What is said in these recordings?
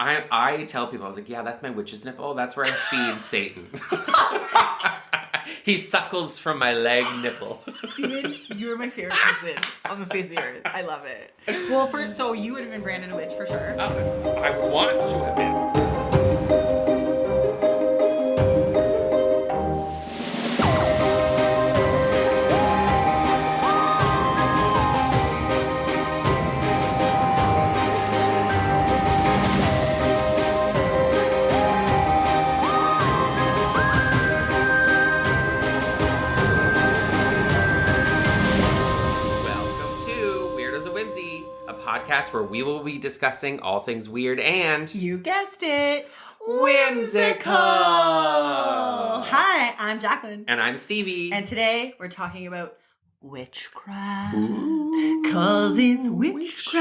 I tell people, I was like, yeah, that's my witch's nipple. That's where I feed Satan. He suckles from my leg nipple. Steven, you're my favorite person on the face of the earth. I love it. Well, so you would have been branded a witch for sure. I want to have been. Where we will be discussing all things weird and... You guessed it! Whimsical! Hi, I'm Jacqueline. And I'm Stevie. And today we're talking about witchcraft. Ooh, 'cause it's witchcraft.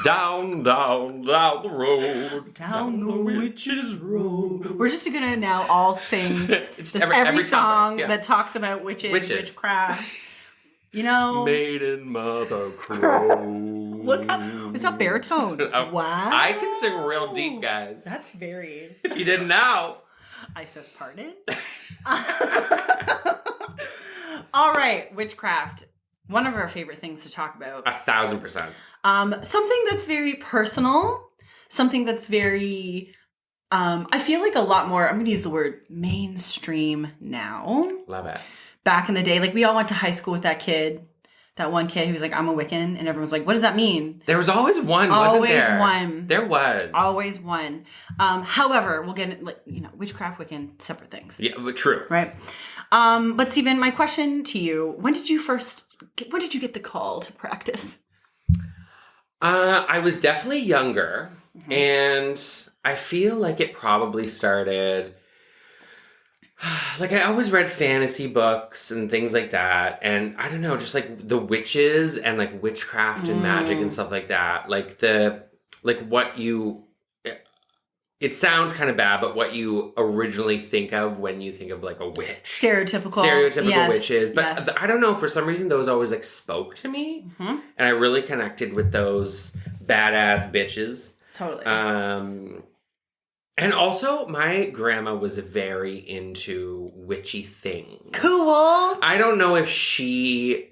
Down the road. Down the witch's road. We're just gonna now all sing every song topic, that talks about witchcraft. You know, Maiden Mother Crow. Look, it's a baritone. Wow. I can sing real deep, guys. That's very... If you didn't know. I says pardon? All right, witchcraft. One of our favorite things to talk about. 1,000%. Something that's very personal. Something that's very... I feel like a lot more... I'm going to use the word mainstream now. Love it. Back in the day, like we all went to high school with that one kid who was like, I'm a Wiccan, and everyone was like, what does that mean? There was always one, wasn't there? Always one. There was. Always one. However, we'll get it, witchcraft, Wiccan, separate things. Yeah, but true. Right. But Stephen, my question to you, when did you get the call to practice? I was definitely younger, and I feel like it probably started... Like, I always read fantasy books and things like that. And I don't know, just like the witches and like witchcraft and magic and stuff like that. Like it sounds kind of bad, but what you originally think of when you think of like a witch. Stereotypical Yes, witches. But yes. I don't know, for some reason those always like spoke to me. Mm-hmm. And I really connected with those badass bitches. Totally. And also, my grandma was very into witchy things. Cool. I don't know if she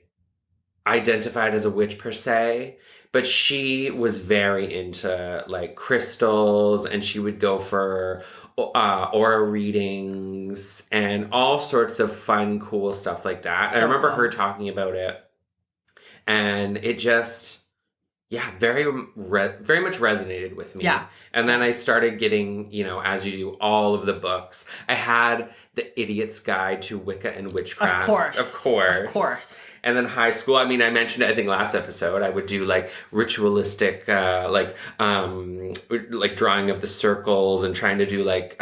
identified as a witch per se, but she was very into, like, crystals, and she would go for aura readings and all sorts of fun, cool stuff like that. So I remember her talking about it, and it just... Yeah, very much resonated with me. Yeah. And then I started getting, as you do, all of the books. I had The Idiot's Guide to Wicca and Witchcraft. Of course. And then high school, I mentioned it, I think, last episode. I would do, like, ritualistic, like drawing of the circles and trying to do, like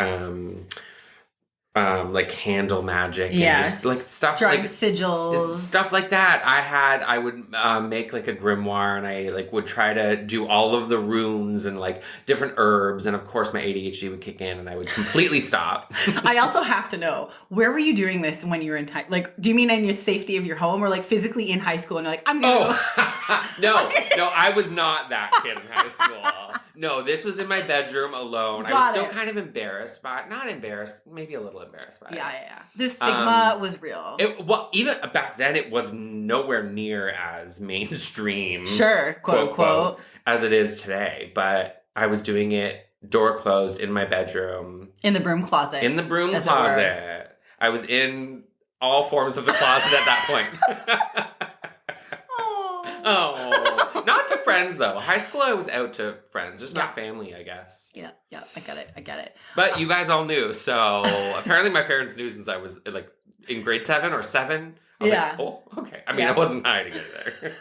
candle magic and just like stuff drawing like sigils, stuff like that. I would make like a grimoire, and I like would try to do all of the runes and like different herbs, and of course my ADHD would kick in and I would completely stop. I also have to know, where were you doing this when you were in like, do you mean in the safety of your home, or like physically in high school and you're like, I'm gonna No, I was not that kid in high school. No, this was in my bedroom alone. I was still kind of embarrassed by not embarrassed, maybe a little embarrassed by it. Yeah. The stigma was real. Even back then, it was nowhere near as mainstream, sure, quote unquote, as it is today. But I was doing it door closed in my bedroom, in the broom closet. I was in all forms of the closet at that point. Oh, not to friends though. High school, I was out to friends, just not family, I guess. Yeah, I get it. But you guys all knew, so apparently my parents knew since I was like in grade 7 or 7. I was like, oh, okay. I wasn't hiding it there.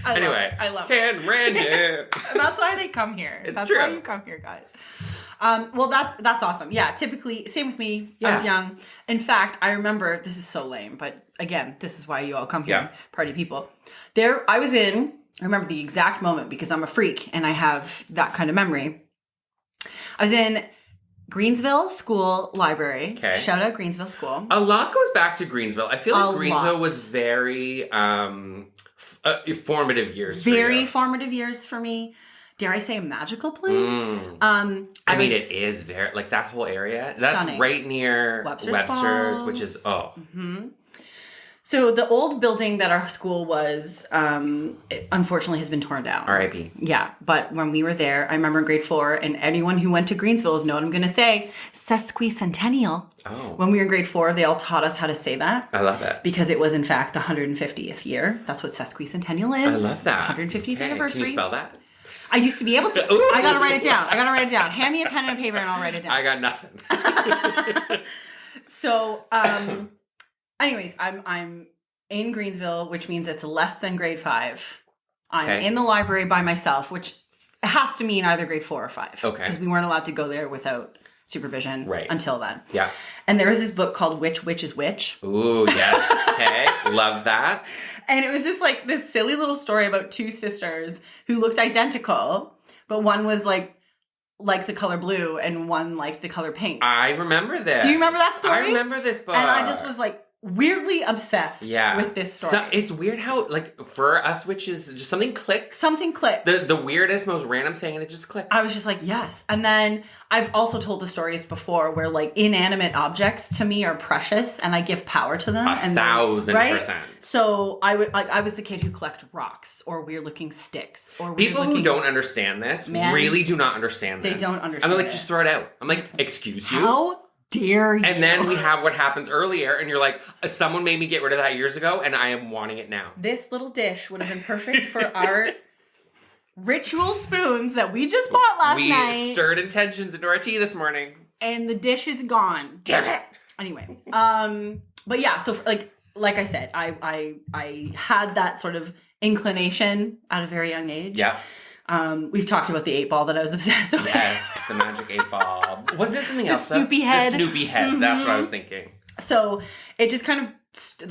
I love it. Tan Random. That's why they come here. That's why you come here, guys. Well, that's awesome. Yeah, typically, same with me. I was young. In fact, I remember, this is so lame, but again, this is why you all come here, party people. I remember the exact moment because I'm a freak and I have that kind of memory. I was in Greensville School Library. Okay. Shout out Greensville School. A lot goes back to Greensville. I feel like Greensville was very formative years for you. Very formative years for me. dare I say, a magical place. I mean, it is very, like, that whole area. That's stunning. Right near Webster's, which is, So the old building that our school was, unfortunately has been torn down. R.I.P. Yeah, but when we were there, I remember in grade 4, and anyone who went to Greensville know what I'm going to say, sesquicentennial. Oh. When we were in grade 4, they all taught us how to say that. I love it. Because it was, in fact, the 150th year. That's what sesquicentennial is. I love that. 150th anniversary. Can you spell that? I used to be able to. Ooh. I got to write it down. Hand me a pen and a paper and I'll write it down. I got nothing. So, anyways, I'm in Greensville, which means it's less than grade 5. I'm in the library by myself, which has to mean either grade 4 or 5. Okay. Because we weren't allowed to go there without supervision until then. Yeah. And there was this book called Which Witch is Which. Ooh, yes. Okay. Love that. And it was just like this silly little story about 2 sisters who looked identical, but one was like the color blue and one liked the color pink. I remember this. Do you remember that story? I remember this book. And I just was like weirdly obsessed with this story. So, it's weird how, like, for us witches, just something clicks. Something clicks. The weirdest, most random thing, and it just clicks. I was just like, yes. And then I've also told the stories before where, like, inanimate objects to me are precious and I give power to them. 1,000%. So I was the kid who collected rocks or weird looking sticks or people who don't understand this really do not understand this. They don't understand. And they're like, just throw it out. I'm like, excuse you? How dare you? And then we have what happens earlier, and you're like, someone made me get rid of that years ago, and I am wanting it now. This little dish would have been perfect for our ritual spoons that we just bought last night. We stirred intentions into our tea this morning. And the dish is gone. Damn it. Anyway. But yeah, so like I said, I had that sort of inclination at a very young age. Yeah. We've talked about the 8 ball that I was obsessed with. Yes, the magic 8 ball. Was it something else? The Snoopy head. The Snoopy head. Mm-hmm. That's what I was thinking. So it just kind of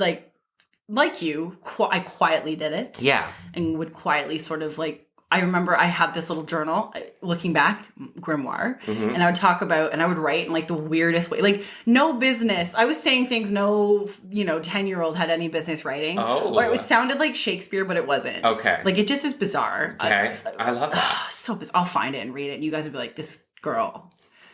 like you, I quietly did it. Yeah. And would quietly sort of like, I remember I had this little journal, looking back, grimoire, and I would talk about, and I would write in like the weirdest way, like no business. I was saying things no, 10-year-old had any business writing. Oh. Or it sounded like Shakespeare, but it wasn't. Okay. Like it just is bizarre. Okay. I love that. So bizarre. I'll find it and read it. And you guys would be like, this girl.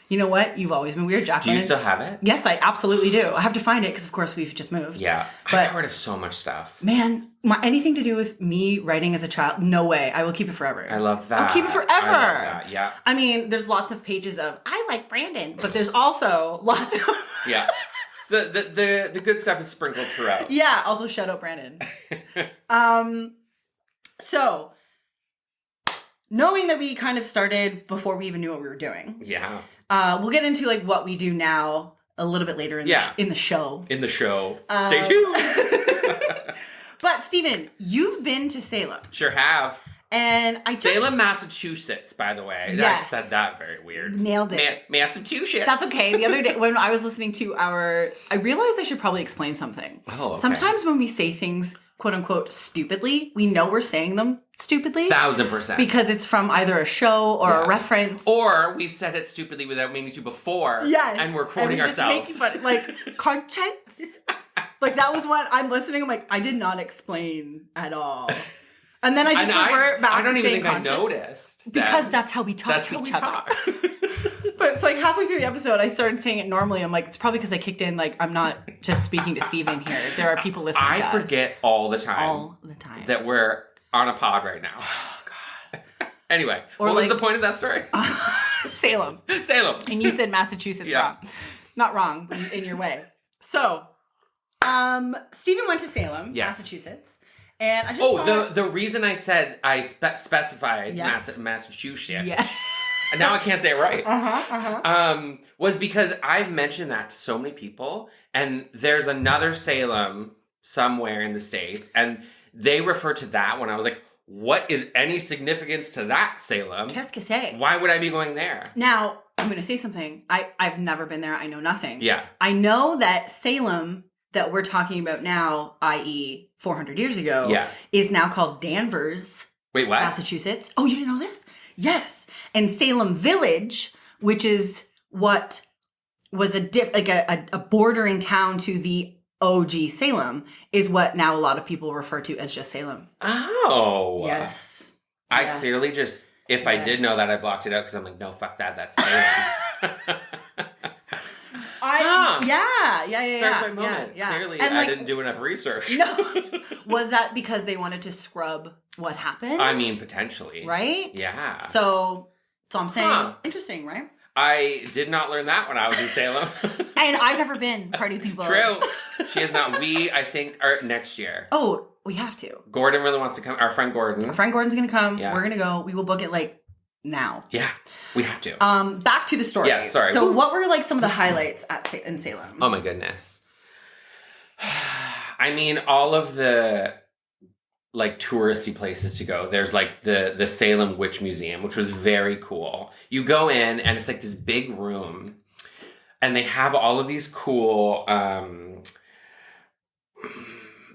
You know what? You've always been weird, Jacqueline. Do you still have it? Yes, I absolutely do. I have to find it because, of course, we've just moved. Yeah. But, I got rid of so much stuff. Man, anything to do with me writing as a child, no way. I will keep it forever. I love that. I'll keep it forever. I love that. Yeah. I mean, there's lots of pages of, I like Brandon, but there's also lots of... Yeah. So the good stuff is sprinkled throughout. Yeah. Also, shout out Brandon. So... knowing that we kind of started before we even knew what we were doing. Yeah. We'll get into like what we do now a little bit later in the show. In the show. Stay tuned. But Stephen, you've been to Salem. Sure have. And Salem, Massachusetts, by the way. Yes. I said that very weird. Nailed it. Massachusetts. That's okay. The other day when I was listening to I realized I should probably explain something. Oh, okay. Sometimes when we say things quote unquote stupidly, we know we're saying them stupidly. 1,000%. Because it's from either a show or a reference. Or we've said it stupidly without meaning to before. Yes. And we're quoting ourselves. Just fun. Like, context. Like, that was what I'm listening. I'm like, I did not explain at all. And then I just revert back to I don't even saying think context. I noticed. Because that's how we talk to each other. But it's like halfway through the episode, I started saying it normally. I'm like, it's probably because I kicked in, like, I'm not just speaking to Steven here. There are people listening to us. I forget all the time. All the time. That we're on a pod right now. Oh, God. Anyway, what was the point of that story? Salem. Salem. And you said Massachusetts wrong. Not wrong, but in your way. So, Steven went to Salem, Massachusetts. And I just the reason I said I specified Massachusetts. Yeah. And now I can't say it right. Was because I've mentioned that to so many people, and there's another Salem somewhere in the States, and they refer to that one. I was like, what is any significance to that Salem? Qu'est-ce que c'est? Why would I be going there? Now, I'm going to say something. I've never been there. I know nothing. Yeah. I know that Salem that we're talking about now, i.e. 400 years ago, is now called Danvers, Wait, what? Massachusetts. Oh, you didn't know this? Yes. And Salem Village, which is what was a bordering town to the OG Salem, is what now a lot of people refer to as just Salem. Oh. Yes. I clearly just If I did know that, I blocked it out because I'm like, no, fuck that. That's Salem. Yeah. My moment. Yeah. Clearly, and I didn't do enough research. No. Was that because they wanted to scrub what happened? I mean, potentially. Right? Yeah. So I'm saying, interesting, right? I did not learn that when I was in Salem. And I've never been party people. True. She is not. We, I think, are next year. Oh, we have to. Gordon really wants to come. Our friend Gordon. Gordon's going to come. Yeah. We're going to go. We will book it like now. Yeah, we have to. Back to the story. Yeah, sorry. So what were like some of the highlights in Salem? Oh my goodness. I mean, all of the like touristy places to go. There's like the Salem Witch Museum, which was very cool. You go in and it's like this big room and they have all of these cool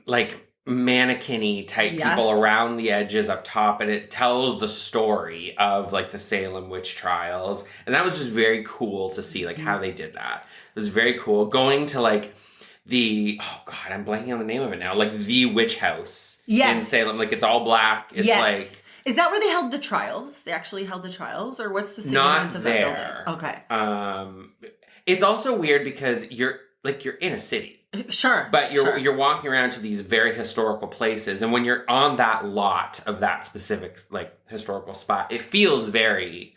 like mannequin-y type people around the edges up top, and it tells the story of like the Salem witch trials, and that was just very cool to see like how they did that. It was very cool going to like I'm blanking on the name of it now, like the witch house in Salem. Like it's all black. It's like, is that where they held the trials? They actually held the trials, or what's the significance of that building? Okay. It's also weird because you're in a city. Sure. But you're walking around to these very historical places, and when you're on that lot of that specific like historical spot, it feels very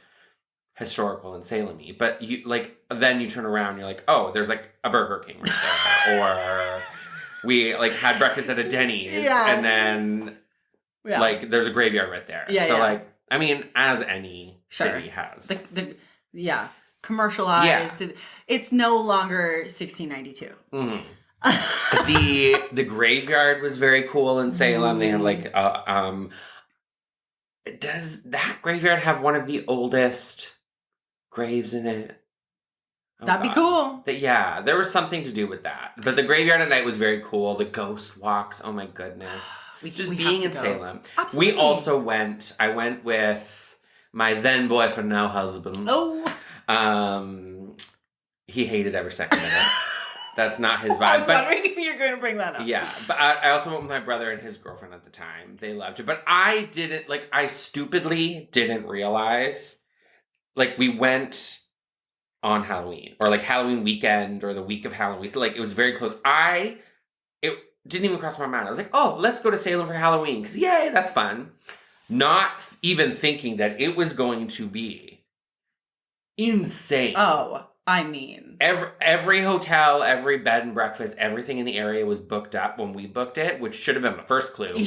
historical and Salem-y. But then you turn around and you're like, oh, there's like a Burger King right there. Or we like had breakfast at a Denny's and then like there's a graveyard right there. Like, I mean, as any city has. Commercialized. Yeah. It's no longer 1692. Mm-hmm. The graveyard was very cool in Salem. They had like does that graveyard have one of the oldest graves in it? That'd be cool. There was something to do with that. But the graveyard at night was very cool. The ghost walks, oh my goodness. Just being in Salem. Absolutely. We also I went with my then boyfriend, now husband. Oh. He hated every second of it. That's not his vibe. I was wondering if you're going to bring that up. Yeah, but I also went with my brother and his girlfriend at the time. They loved it. But I stupidly didn't realize, like, we went on Halloween, or like Halloween weekend, or the week of Halloween. Like, it was very close. It didn't even cross my mind. I was like, oh, let's go to Salem for Halloween, because yay, that's fun. Not even thinking that it was going to be insane. Oh, I mean, every hotel, every bed and breakfast, everything in the area was booked up when we booked it, which should have been the first clue.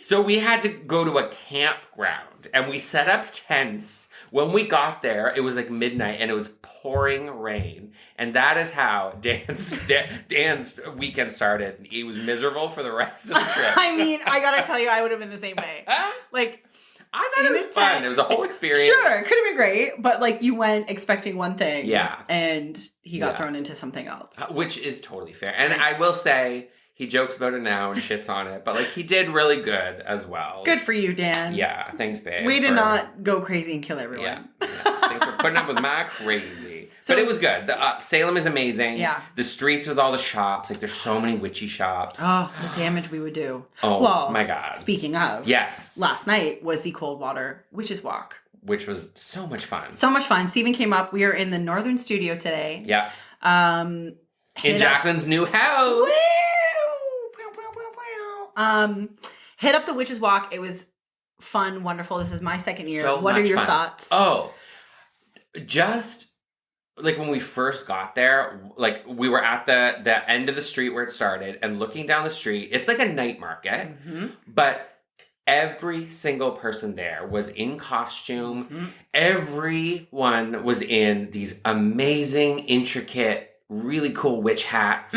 So we had to go to a campground, and we set up tents. When we got there, it was like midnight, and it was pouring rain, and that is how Dan's weekend started. He was miserable for the rest of the trip. I mean, I gotta tell you, I would have been the same way. Like, I thought it was fun. It was a whole experience. Sure, it could have been great, but like you went expecting one thing. Yeah. And he got thrown into something else. Which is totally fair. And I will say, he jokes about it now and shits on it, but like he did really good as well. Good for you, Dan. Yeah, thanks, babe. We did not go crazy and kill everyone. Yeah. Thanks for putting up with my crazy. But it was good. Salem is amazing. Yeah. The streets with all the shops. Like, there's so many witchy shops. Oh, the damage we would do. Oh, well, my God. Speaking of. Yes. Last night was the Coldwater Witches Walk. Which was so much fun. So much fun. Steven came up. We are in the Northern Studio today. Yeah. In Jacqueline's new house. Woo! Hit up the Witches Walk. It was fun, wonderful. This is my second year. So what are your thoughts? Oh, just like when we first got there, like we were at the end of the street where it started, and looking down the street, it's like a night market, but every single person there was in costume. Everyone was in these amazing, intricate, really cool witch hats.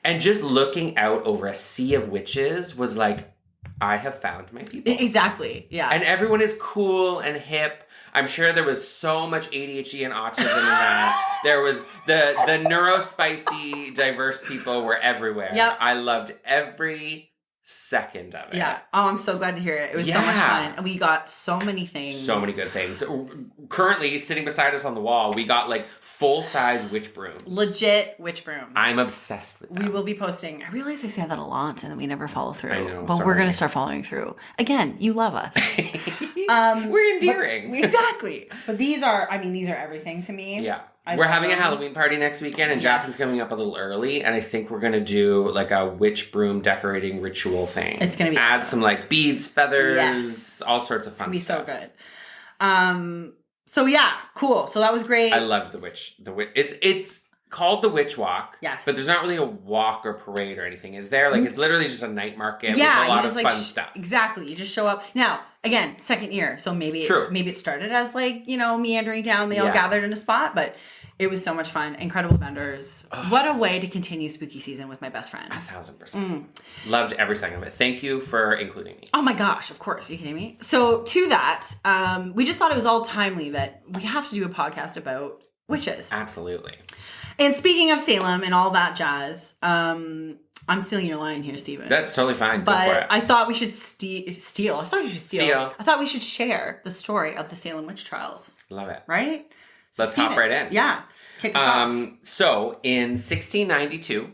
And just looking out over a sea of witches was like, I have found my people. Exactly, yeah. And everyone is cool and hip. I'm sure there was so much ADHD and autism in that. There was the neurospicy, diverse people were everywhere. Yep. I loved every second of it. Yeah. Oh, I'm so glad to hear it. It was so much fun. And we got so many things. So many good things. Currently, sitting beside us on the wall, we got like full-size witch brooms. Legit witch brooms. I'm obsessed with them. We will be posting. I realize I say that a lot and then we never follow through. I know, but we're going to start following through. Again, you love us. We're endearing. Exactly. But these are everything to me. Yeah. We're having a Halloween party next weekend, and Jacqueline's coming up a little early, and I think we're going to do like a witch broom decorating ritual thing. It's going to be Add awesome. some like beads, feathers, all sorts of fun stuff. It's going to be so good. So yeah, cool. So that was great. I loved the witch. It's called the Witch Walk. Yes. But there's not really a walk or parade or anything, is there? Like, it's literally just a night market with a lot of fun stuff. Exactly. You just show up. Now, again, second year, so maybe it started as like, meandering down. They all gathered in a spot, but it was so much fun. Incredible vendors. What a way to continue spooky season with my best friend. 1,000%. Loved every second of it. Thank you for including me. Oh my gosh, of course. Are you kidding me? So to that, we just thought it was all timely that we have to do a podcast about witches. Absolutely. And speaking of Salem and all that jazz, I'm stealing your line here, Stephen. That's totally fine. But go for it. I thought we should steal. I thought we should steal. I thought we should share the story of the Salem witch trials. Love it. Right? So let's hop right in. Yeah. Kick us off. So in 1692,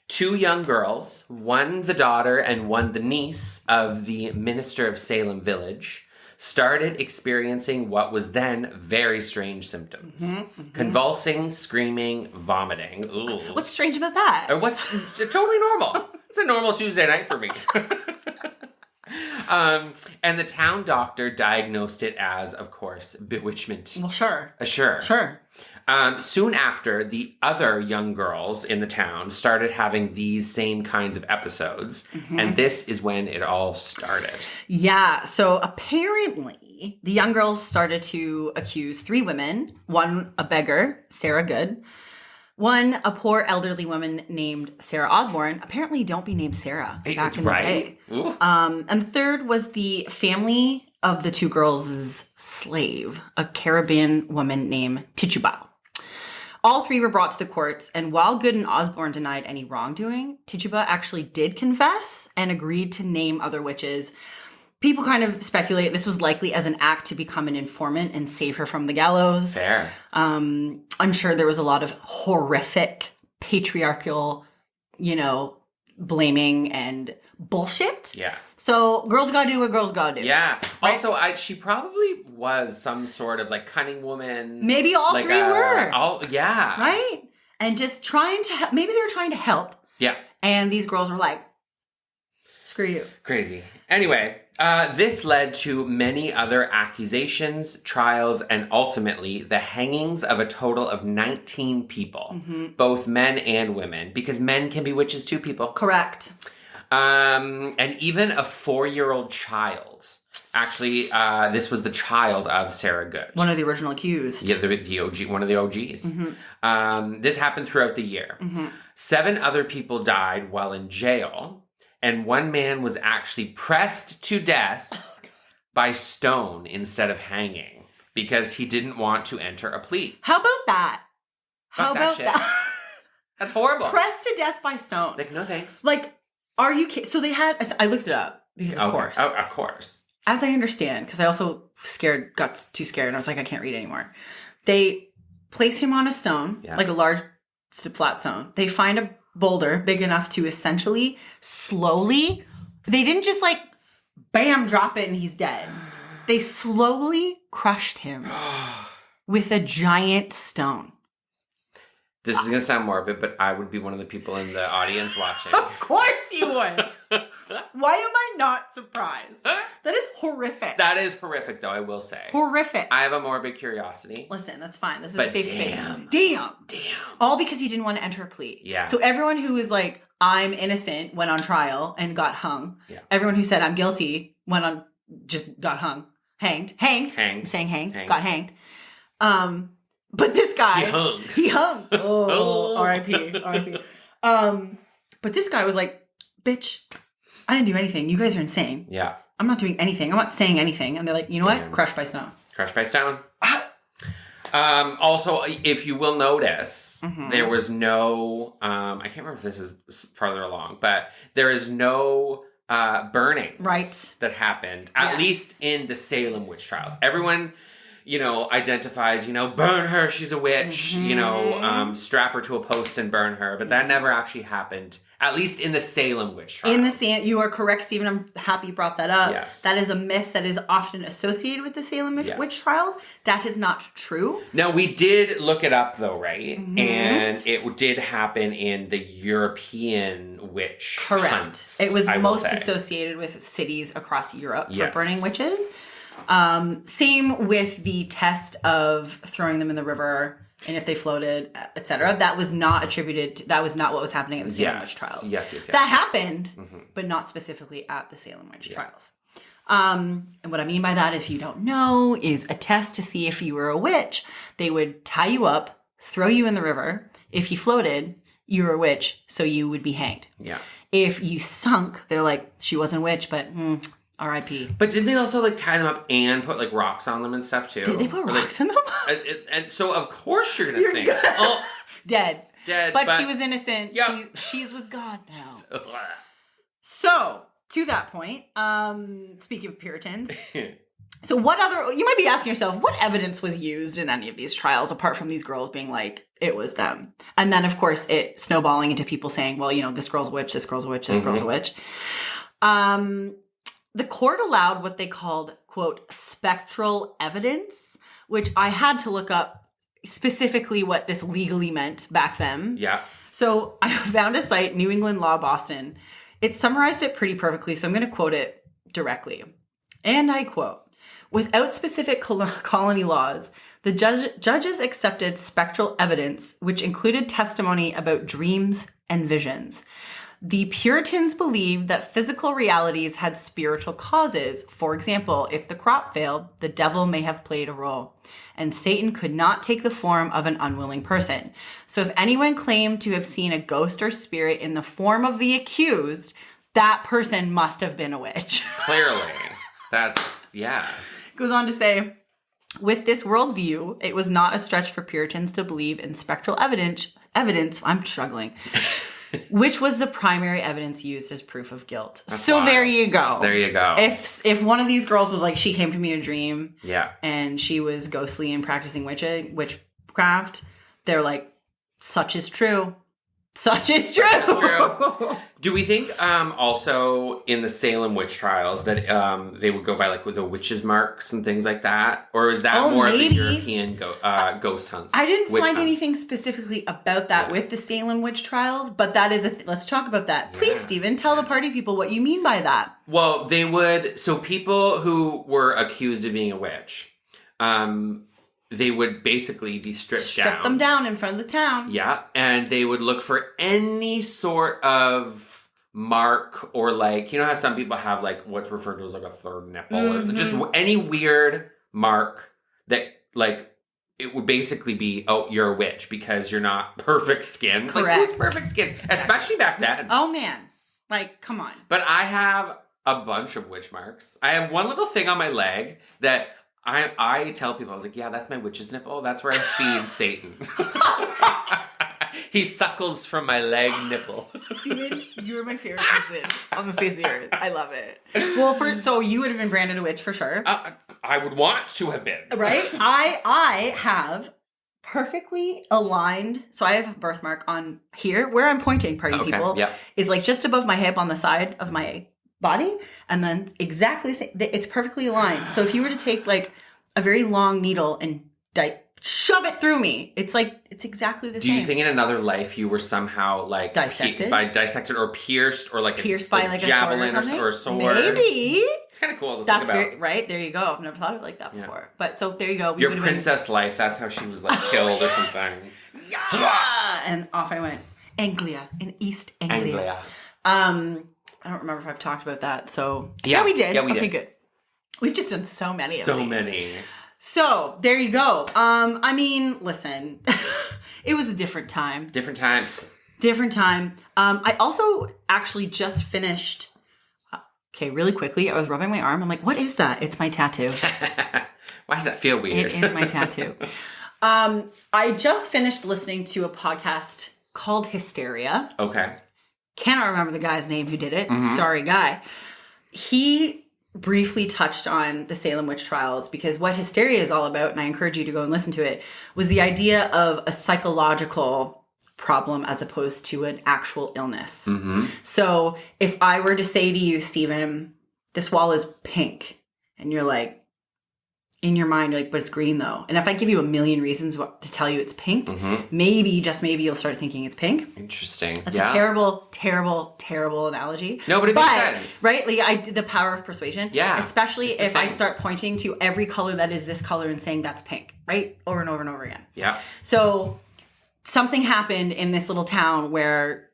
two young girls, one the daughter and one the niece of the minister of Salem village, started experiencing what was then very strange symptoms. Convulsing, screaming, vomiting. Ooh. What's strange about that? Or what's totally normal. It's a normal Tuesday night for me. And the town doctor diagnosed it as, of course, bewitchment. Well, sure. Sure. Soon after, the other young girls in the town started having these same kinds of episodes. And this is when it all started. Yeah. So apparently, the young girls started to accuse three women. One, a beggar, Sarah Good. One, a poor elderly woman named Sarah Osborne. Apparently, don't be named Sarah back in the day. And the third was the family of the two girls' slave, a Caribbean woman named Tituba. All three were brought to the courts, and while Good and Osborne denied any wrongdoing, Tituba actually did confess and agreed to name other witches. People kind of speculate this was likely as an act to become an informant and save her from the gallows. Fair. I'm sure there was a lot of horrific patriarchal, blaming and bullshit. Yeah. So girls gotta do what girls gotta do. Yeah. Right? Also, she probably was some sort of like cunning woman. Maybe all three were. Yeah. Right? And just trying to help. Maybe they were trying to help. Yeah. And these girls were like, screw you. Crazy. Anyway, this led to many other accusations, trials, and ultimately the hangings of a total of 19 people, both men and women, because men can be witches too, people. Correct. And even a 4-year-old child. Actually, this was the child of Sarah Good. One of the original accused. Yeah, the OG, one of the OGs. This happened throughout the year. 7 other people died while in jail. And one man was actually pressed to death by stone instead of hanging because he didn't want to enter a plea. How about that? How about that? That's horrible. Pressed to death by stone. Like, no thanks. Like, are you kidding? So they had, I looked it up because of course. Oh, of course. As I understand, because I also got too scared and I was like, I can't read anymore. They place him on a stone, like a large flat stone. They find a boulder big enough to essentially slowly, they didn't just like bam drop it and he's dead. They slowly crushed him with a giant stone. This is gonna sound morbid, but I would be one of the people in the audience watching. Of course you would. Why am I not surprised? That is horrific. That is horrific, though, I will say. Horrific. I have a morbid curiosity. Listen, that's fine. This is a safe space. Damn. All because he didn't want to enter a plea. Yeah. So everyone who was like, I'm innocent, went on trial and got hung. Yeah. Everyone who said I'm guilty just got hung. Hanged. I'm saying hanged. Got hanged. But this guy. He hung. Oh, R.I.P. But this guy was like, bitch, I didn't do anything. You guys are insane. Yeah. I'm not doing anything. I'm not saying anything. And they're like, you know what? Crushed by stone. Crushed by stone. Also, if you will notice, there was no, I can't remember if this is farther along, but there is no burnings that happened, at least in the Salem witch trials. Everyone, identifies, burn her, she's a witch, strap her to a post and burn her. But that never actually happened, at least in the Salem witch trials. You are correct, Stephen. I'm happy you brought that up. Yes. That is a myth that is often associated with the Salem witch trials. That is not true. Now, we did look it up, though, right? Mm-hmm. And it did happen in the European witch hunts, it was most associated with cities across Europe for burning witches. Same with the test of throwing them in the river, and if they floated, etc. That was not what was happening at the Salem witch trials. Yes. That happened, but not specifically at the Salem witch trials. And what I mean by that, if you don't know, is a test to see if you were a witch. They would tie you up, throw you in the river. If you floated, you were a witch, so you would be hanged. Yeah. If you sunk, they're like, she wasn't a witch, but R.I.P. But didn't they also tie them up and put rocks on them and stuff too? Did they put rocks in them? and so of course you're gonna think, oh, dead. But she was innocent. Yep. She's with God now. So, So to that point, speaking of Puritans, so what other? You might be asking yourself, what evidence was used in any of these trials apart from these girls being like, it was them, and then of course it snowballing into people saying, well, this girl's a witch, this girl's a witch, this girl's a witch. The court allowed what they called, quote, spectral evidence, which I had to look up specifically what this legally meant back then. Yeah. So I found a site, New England Law, Boston. It summarized it pretty perfectly, so I'm going to quote it directly. And I quote, without specific colony laws, the judges accepted spectral evidence, which included testimony about dreams and visions. The Puritans believed that physical realities had spiritual causes. For example, if the crop failed, the devil may have played a role, and Satan could not take the form of an unwilling person. So if anyone claimed to have seen a ghost or spirit in the form of the accused, that person must have been a witch. Clearly. That's, yeah. Goes on to say, with this worldview, it was not a stretch for Puritans to believe in spectral evidence, I'm struggling, which was the primary evidence used as proof of guilt. That's wild. There you go. There you go. If one of these girls was like, she came to me in a dream, and she was ghostly and practicing witchcraft, they're like, such is true. Such is true. True. Do we think also in the Salem witch trials that they would go by with the witches' marks and things like that? Or is that more of the European ghost hunts? I didn't find anything specifically about that with the Salem witch trials, but that is let's talk about that. Please, Stephen, tell the party people what you mean by that. Well, they would, so people who were accused of being a witch, they would basically be stripped down. Strip them down in front of the town. Yeah, and they would look for any sort of mark or how some people have what's referred to as a third nipple or just any weird mark that it would basically be, oh, you're a witch because you're not perfect skin. Correct. Who's perfect skin? Especially back then. Oh, man. Come on. But I have a bunch of witch marks. I have one little thing on my leg that I tell people, I was like, yeah, that's my witch's nipple. That's where I feed Satan. He suckles from my leg nipple. Steven, you are my favorite person on the face of the earth. I love it. Well, so you would have been branded a witch for sure. I would want to have been. Right? I have perfectly aligned. So I have a birthmark on here where I'm pointing, party people, is just above my hip on the side of my body, and then exactly the same. It's perfectly aligned. So if you were to take a very long needle and shove it through me, it's exactly the same. Do you think in another life you were somehow dissected or pierced or pierced by a javelin or a sword? Maybe. It's kind of cool to think about. Very, right? There you go. I've never thought of it like that before. But so there you go. Your princess life. That's how she was killed or something. Yeah. And off I went. Anglia in East Anglia. I don't remember if I've talked about that. So yeah, we did. Yeah, we did. Okay, good. We've just done so many of these. So many. So there you go. I mean, listen, it was a different time. Different times. Different time. I also actually just finished. Okay, really quickly, I was rubbing my arm. I'm like, what is that? It's my tattoo. Why does that feel weird? It is my tattoo. I just finished listening to a podcast called Hysteria. Okay. cannot remember the guy's name who did it. Sorry, guy. He briefly touched on the Salem witch trials because what Hysteria is all about, and I encourage you to go and listen to it, was the idea of a psychological problem as opposed to an actual illness. So if I were to say to you, Stephen, this wall is pink, and you're like, in your mind, you're like, but it's green though. And if I give you a million reasons to tell you it's pink, maybe, just maybe, you'll start thinking it's pink. Interesting. That's a terrible, terrible, terrible analogy. No, but it makes sense. Right? Like, the power of persuasion. Yeah. Especially if I start pointing to every color that is this color and saying that's pink, right? Over and over and over again. Yeah. So something happened in this little town where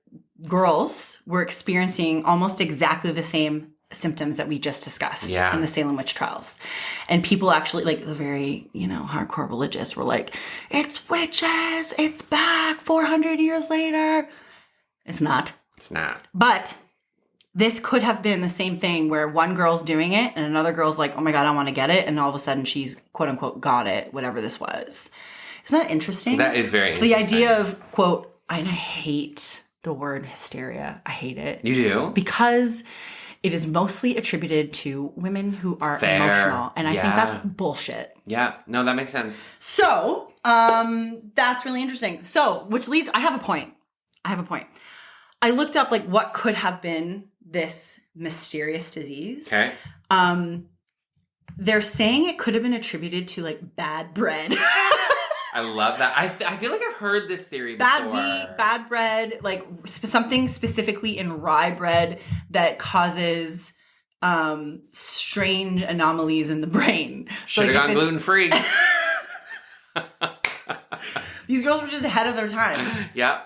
girls were experiencing almost exactly the same symptoms that we just discussed in the Salem witch trials. And people actually, like, the very, hardcore religious were like, it's witches, it's back 400 years later. It's not. It's not. But this could have been the same thing where one girl's doing it and another girl's like, oh my God, I want to get it. And all of a sudden she's quote unquote got it, whatever this was. Isn't that interesting? That is very interesting. So the idea of quote, and I hate the word hysteria. I hate it. You do? Because it is mostly attributed to women who are emotional. And I think that's bullshit. Yeah. No, that makes sense. So, that's really interesting. So, which leads, I have a point. I looked up, like, what could have been this mysterious disease. Okay. They're saying it could have been attributed to, like, bad bread. I love that. I feel like I've heard this theory before. Bad wheat, bad bread, like something specifically in rye bread that causes strange anomalies in the brain. Should have gone gluten-free. These girls were just ahead of their time. Yeah.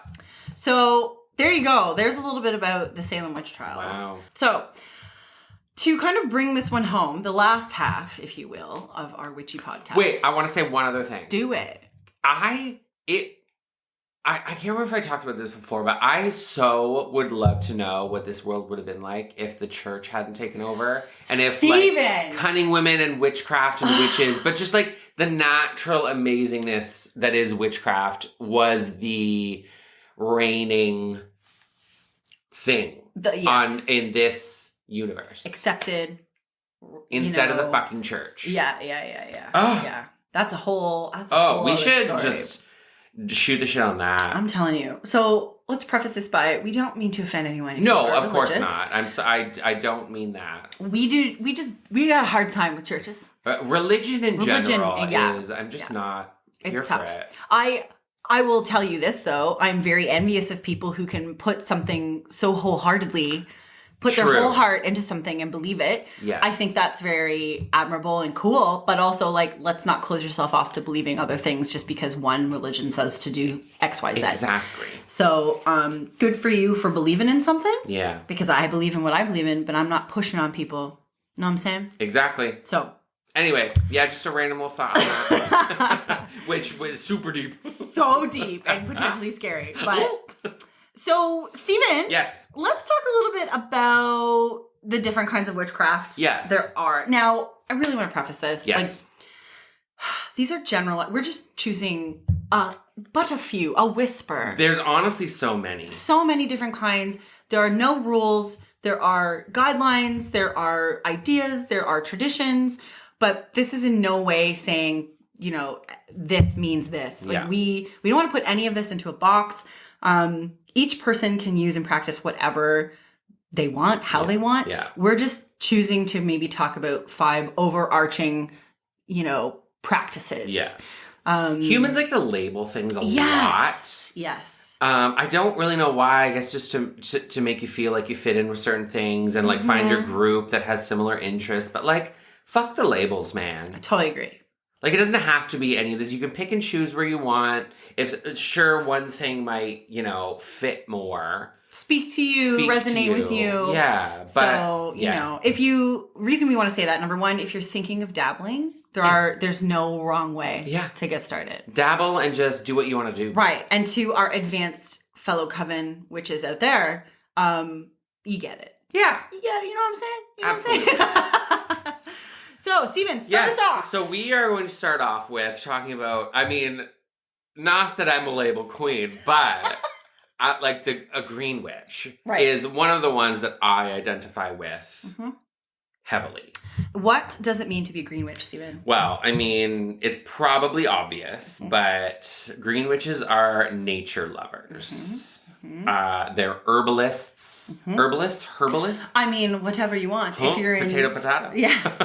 So there you go. There's a little bit about the Salem witch trials. Wow. So to kind of bring this one home, the last half, if you will, of our witchy podcast. Wait, I want to say one other thing. Do it. I can't remember if I talked about this before, but I so would love to know what this world would have been like if the church hadn't taken over. And if, like, cunning women and witchcraft and witches, but just, like, the natural amazingness that is witchcraft was the reigning thing in this universe. Accepted. Instead of the fucking church. Yeah. Oh. Yeah. That's a whole we should story. Just shoot the shit on that. I'm telling you. So let's preface this by, we don't mean to offend anyone. No, of course not. I don't mean that. We got a hard time with churches. Religion in general is, I'm just not here it's tough. for it. I will tell you this, though. I'm very envious of people who can put something so wholeheartedly, their whole heart into something and believe it. Yes. I think that's very admirable and cool, but also, like, let's not close yourself off to believing other things just because one religion says to do X, Y, Z. Exactly. So, good for you for believing in something. Yeah. Because I believe in what I believe in, but I'm not pushing on people. Know what I'm saying? Exactly. So. Anyway, yeah, just a random little thought on that. which was super deep. So deep and potentially scary. But so, Stephen. Yes. Let's talk a little bit about the different kinds of witchcraft there are. Now, I really want to preface this. Yes. Like, these are general. We're just choosing but a few, a whisper. There's honestly so many. So many different kinds. There are no rules. There are guidelines. There are ideas. There are traditions. But this is in no way saying, this means this. Like, we don't want to put any of this into a box. Each person can use and practice whatever they want, how they want. Yeah. We're just choosing to maybe talk about 5 overarching, practices. Yes. Humans like to label things a lot. Yes. I don't really know why. I guess just to make you feel like you fit in with certain things and, like, find your group that has similar interests. But, like, fuck the labels, man. I totally agree. Like, it doesn't have to be any of this. You can pick and choose where you want. If, sure, one thing might, fit more. Speak to you, resonate with you. Yeah. But, reason we want to say that, number one, if you're thinking of dabbling, there's no wrong way to get started. Dabble and just do what you want to do. Right. And to our advanced fellow Coven witches out there, you get it. Yeah. You get it. You know what I'm saying? You know Absolutely. what I'm saying? So, Stephen, start us off. So we are going to start off with talking about, not that I'm a label queen, but like a green witch is one of the ones that I identify with heavily. What does it mean to be a green witch, Stephen? Well, I mean, it's probably obvious, but green witches are nature lovers. They're herbalists. Herbalists? I mean, whatever you want. If you're in potato. Yes.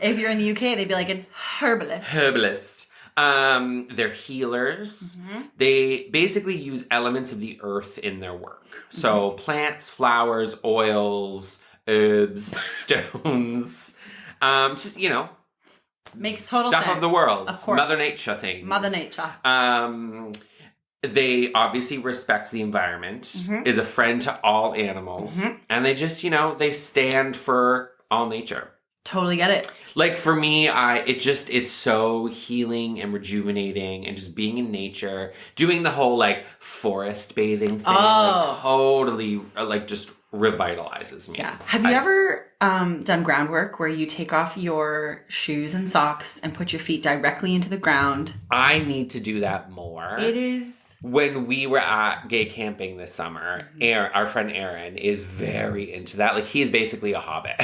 If you're in the UK, they'd be like an herbalist. Herbalist. They're healers. They basically use elements of the earth in their work. So plants, flowers, oils, herbs, stones. Just, makes total sense. Stuff of the world. Of course. Mother Nature things. Mother Nature. They obviously respect the environment, is a friend to all animals, and they just, they stand for all nature. Totally get it. Like for me, it's so healing and rejuvenating, and just being in nature, doing the whole like forest bathing thing, like totally like just revitalizes me. Yeah. Have you ever done groundwork where you take off your shoes and socks and put your feet directly into the ground? I need to do that more. It is. When we were at gay camping this summer, our friend Aaron is very into that. Like, he's basically a hobbit.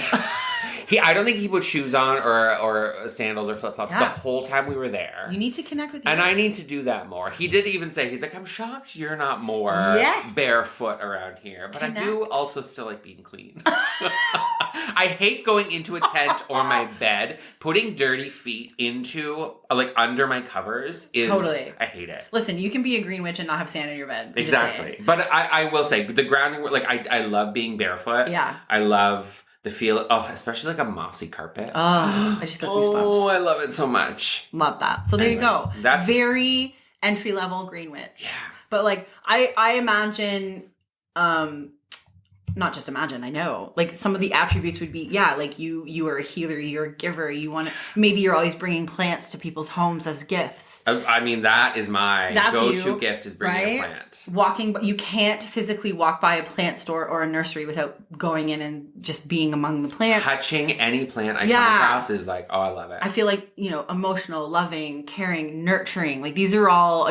I don't think he put shoes on or sandals or flip-flops the whole time we were there. You need to connect with your And I need to do that more. He did even say, he's like, I'm shocked you're not more barefoot around here. But I do also still like being clean. I hate going into a tent or my bed. Putting dirty feet into, like, under my covers is... Totally. I hate it. Listen, you can be a green witch and not have sand in your bed. Exactly. But I will say, the grounding, like, I love being barefoot. Yeah. I love the feel, especially like a mossy carpet. Oh, I just got goosebumps. Oh, I love it so much. Love that. So there you go. That's very entry-level green witch. Yeah. But, like, I imagine... not just imagine, I know. Like, some of the attributes would be, like, you are a healer, you're a giver, maybe you're always bringing plants to people's homes as gifts. I mean, that is my go-to gift, is bringing a plant. You can't physically walk by a plant store or a nursery without going in and just being among the plants. Touching any plant I come across is like, I love it. I feel like, emotional, loving, caring, nurturing, like, these are all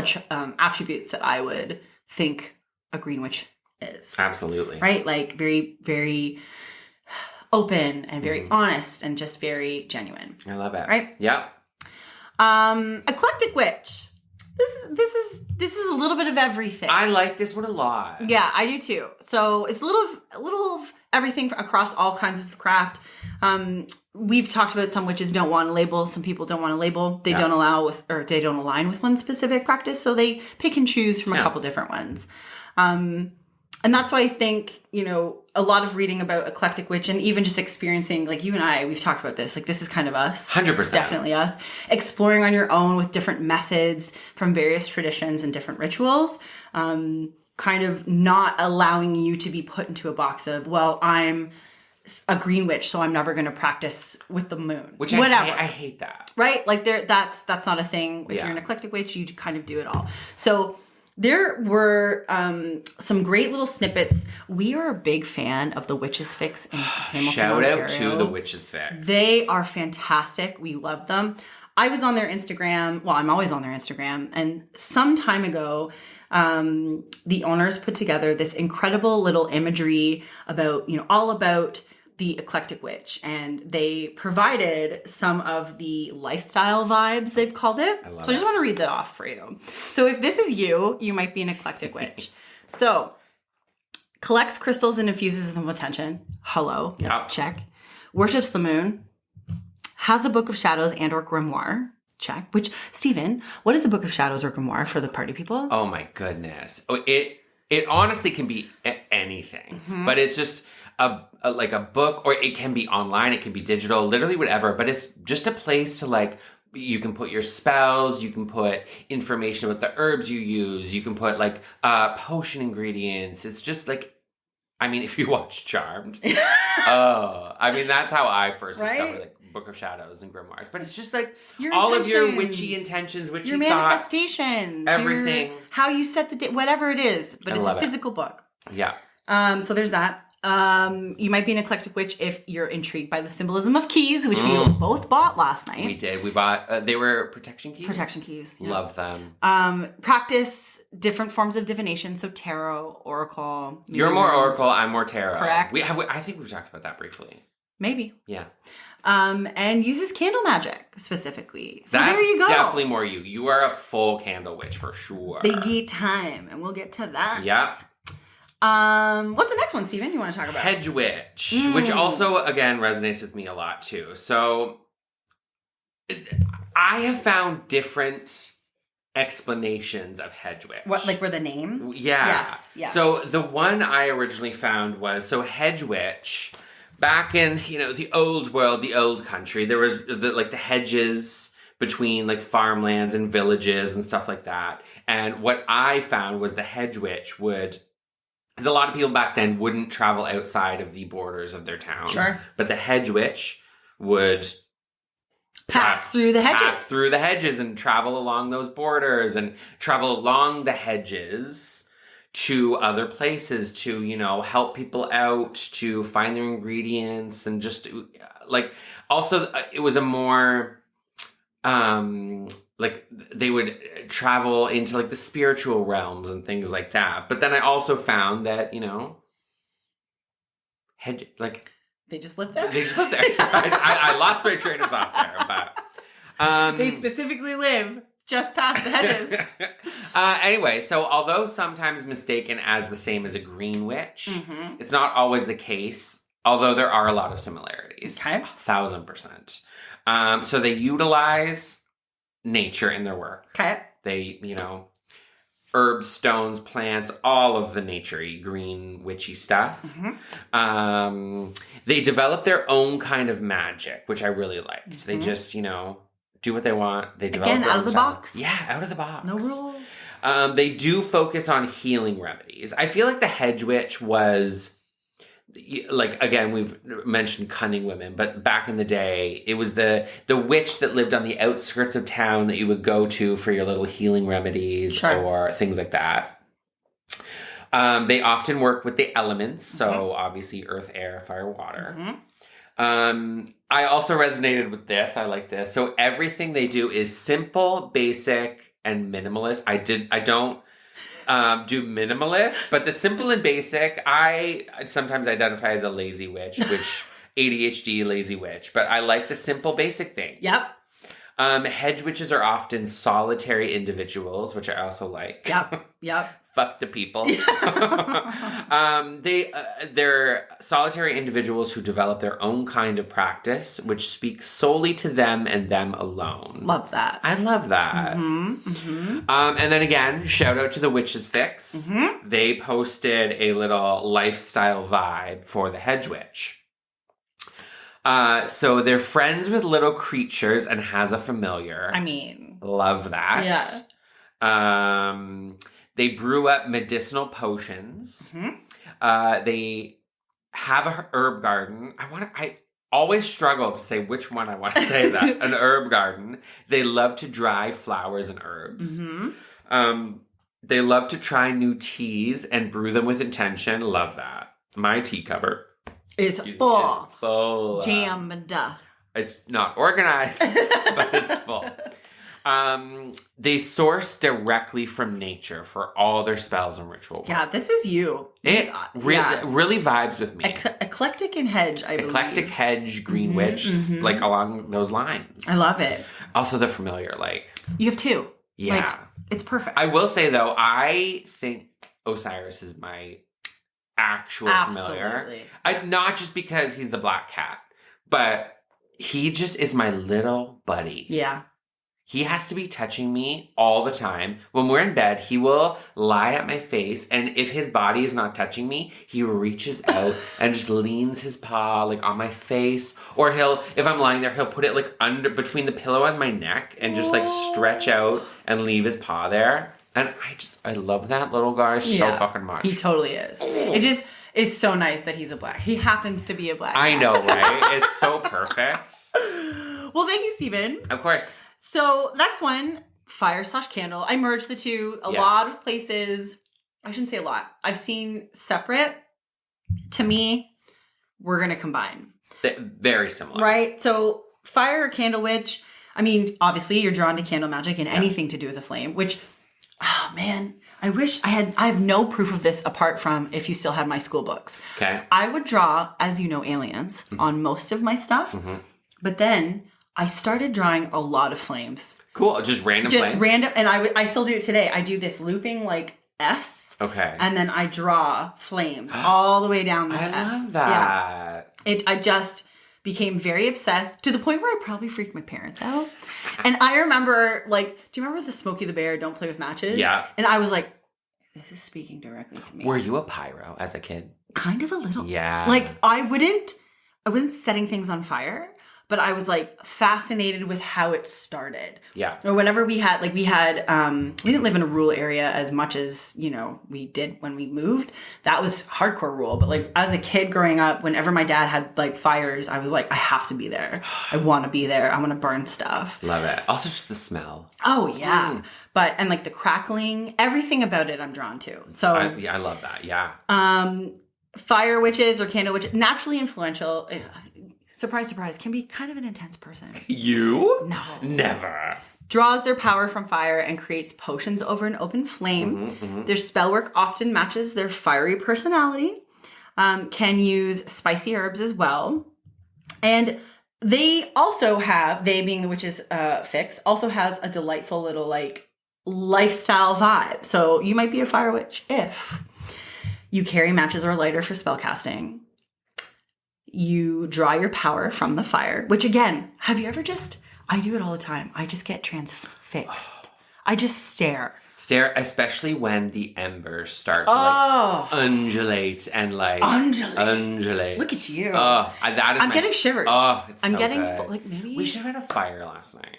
attributes that I would think a green witch is. Absolutely. Right? Like, very, very open and very honest and just very genuine. I love it. Right? Yeah. Eclectic witch. This is a little bit of everything. I like this one a lot. Yeah, I do too. So it's a little of everything across all kinds of craft. We've talked about some witches don't want to label. Some people don't want to label. They don't they don't align with one specific practice. So they pick and choose from a couple different ones. And that's why I think, a lot of reading about eclectic witch and even just experiencing, like you and I, we've talked about this, like this is kind of us. 100%. It's definitely us. Exploring on your own with different methods from various traditions and different rituals. Kind of not allowing you to be put into a box of, well, I'm a green witch, so I'm never going to practice with the moon. Whatever. I hate that. Right? Like that's not a thing. If you're an eclectic witch, you kind of do it all. So... there were some great little snippets. We are a big fan of the Witches Fix in Hamilton, Shout Ontario. out to the Witches Fix. They are fantastic. We love them. I was on their Instagram. Well, I'm always on their Instagram. And some time ago, the owners put together this incredible little imagery about, all about the eclectic witch, and they provided some of the lifestyle vibes, they've called it. I just want to read that off for you. So if this is you might be an eclectic witch. So, collects crystals and infuses them with attention. Hello. Yep. Check. Worships the moon. Has a book of shadows and or grimoire. Check. Which, Stephen, what is a book of shadows or grimoire for the party people? Oh my goodness. It honestly can be anything, but it's just like a book, or it can be online, it can be digital, literally whatever, but it's just a place to, like, you can put your spells, you can put information about the herbs you use, you can put, like, potion ingredients. It's just, like, I mean, if you watch Charmed, that's how I first discovered, like, Book of Shadows and grimoires. But it's just, like, all of your witchy intentions, witchy your thoughts, manifestations, everything. How you set the day, whatever it is. But it's a physical book. Yeah. So there's that. You might be an eclectic witch if you're intrigued by the symbolism of keys, which we both bought last night. We did. We bought, they were protection keys? Protection keys. Yeah. Love them. Practice different forms of divination. So tarot, oracle. You're more oracle, I'm more tarot. Correct. I think we've talked about that briefly. Maybe. Yeah. And uses candle magic specifically. So That's there you go. Definitely more you. You are a full candle witch for sure. Biggie time. And we'll get to that. Yeah. What's the next one, Steven, you want to talk about? Hedge witch, which also, again, resonates with me a lot, too. So, I have found different explanations of hedge witch. What, like were the name? Yeah. Yes. So, the one I originally found was, so hedge witch, back in, the old world, the old country, there was, the hedges between, farmlands and villages and stuff like that. And what I found was the hedge witch would... Because a lot of people back then wouldn't travel outside of the borders of their town. Sure. But the hedge witch would pass through the hedges. Pass through the hedges and travel along those borders and travel along the hedges to other places to, help people out, to find their ingredients and just, also it was a more... they would travel into the spiritual realms and things like that. But then I also found that, they just live there? They just live there. I lost my train of thought there, but... they specifically live just past the hedges. Anyway, so although sometimes mistaken as the same as a green witch, it's not always the case, although there are a lot of similarities. Okay. 1,000%. So they utilize... nature in their work. Okay. They, herbs, stones, plants, all of the naturey, green, witchy stuff. They develop their own kind of magic, which I really liked. They just, do what they want. They develop out of the box. Yeah, out of the box. No rules. They do focus on healing remedies. I feel like the hedge witch was... again, we've mentioned cunning women, but back in the day, it was the witch that lived on the outskirts of town that you would go to for your little healing remedies or things like that. They often work with the elements, so obviously earth, air, fire, water. I also resonated with this. I like this. So everything they do is simple, basic, and minimalist. I don't do minimalist, but the simple and basic, I sometimes identify as a lazy witch, which ADHD lazy witch, but I like the simple basic things. Yep. Hedge witches are often solitary individuals, which I also like. Yep. Fuck the people. They're solitary individuals who develop their own kind of practice, which speaks solely to them and them alone. Love that. I love that. And then again, shout out to the Witches Fix. They posted a little lifestyle vibe for the hedge witch. So they're friends with little creatures and has a familiar. I mean, love that. Yeah. They brew up medicinal potions. They have a herb garden. I always struggle to say which one I want to say that. An herb garden. They love to dry flowers and herbs. They love to try new teas and brew them with intention. Love that. My tea cupboard is full. Full. Jammed. It's not organized, but it's full. They source directly from nature for all their spells and ritual work. Yeah, this is you. It really vibes with me. Eclectic and hedge, I believe. Eclectic hedge, green witch, along those lines. I love it. Also the familiar, You have two. Yeah. It's perfect. I will say, though, I think Osiris is my actual familiar. Not just because he's the black cat, but he just is my little buddy. Yeah. He has to be touching me all the time. When we're in bed, he will lie at my face, and if his body is not touching me, he reaches out and just leans his paw on my face. Or if I'm lying there, he'll put it under between the pillow and my neck and just stretch out and leave his paw there. And I love that little guy so fucking much. He totally is. It just is so nice that he's a black. He happens to be a black cat. I know, right? It's so perfect. Well, thank you, Steven. Of course. So next one, fire/candle. I merged the two. A lot of places, I shouldn't say a lot. I've seen separate To me, we're going to combine. Very similar. Right? So fire or candle witch, I mean, obviously you're drawn to candle magic and anything to do with a flame, which, oh man, I wish I have no proof of this apart from if you still had my school books. Okay. I would draw, as you know, aliens on most of my stuff. But then I started drawing a lot of flames. Cool. Just random Just flames? random. And I still do it today. I do this looping like S. Okay. And then I draw flames all the way down this I F. love that. Yeah. I just became very obsessed to the point where I probably freaked my parents out. And I remember, like, do you remember the Smokey the Bear, Don't Play with Matches? Yeah. And I was like, this is speaking directly to me. Were you a pyro as a kid? Kind of a little. Yeah. Like, I wasn't setting things on fire, but I was like fascinated with how it started. Yeah. Or whenever we didn't live in a rural area as much as, you know, we did when we moved. That was hardcore rural. But like as a kid growing up, whenever my dad had like fires, I was like, I have to be there. I want to be there. I want to burn stuff. Love it. Also just the smell. Oh yeah. And like the crackling, everything about it I'm drawn to. So I love that. Yeah. Fire witches or candle witches, naturally influential. Surprise, surprise, can be kind of an intense person. You? No. Never. Draws their power from fire and creates potions over an open flame. Their spell work often matches their fiery personality. Can use spicy herbs as well. And they also have, they being the witch's fix, also has a delightful little like lifestyle vibe. So you might be a fire witch if you carry matches or a lighter for spell casting. You draw your power from the fire, which again, have you ever I do it all the time. I just get transfixed. I just stare. Stare, especially when the embers start to like undulate and like undulate. Look at you. I'm getting shivers. I'm getting good. like maybe we should have had a fire last night.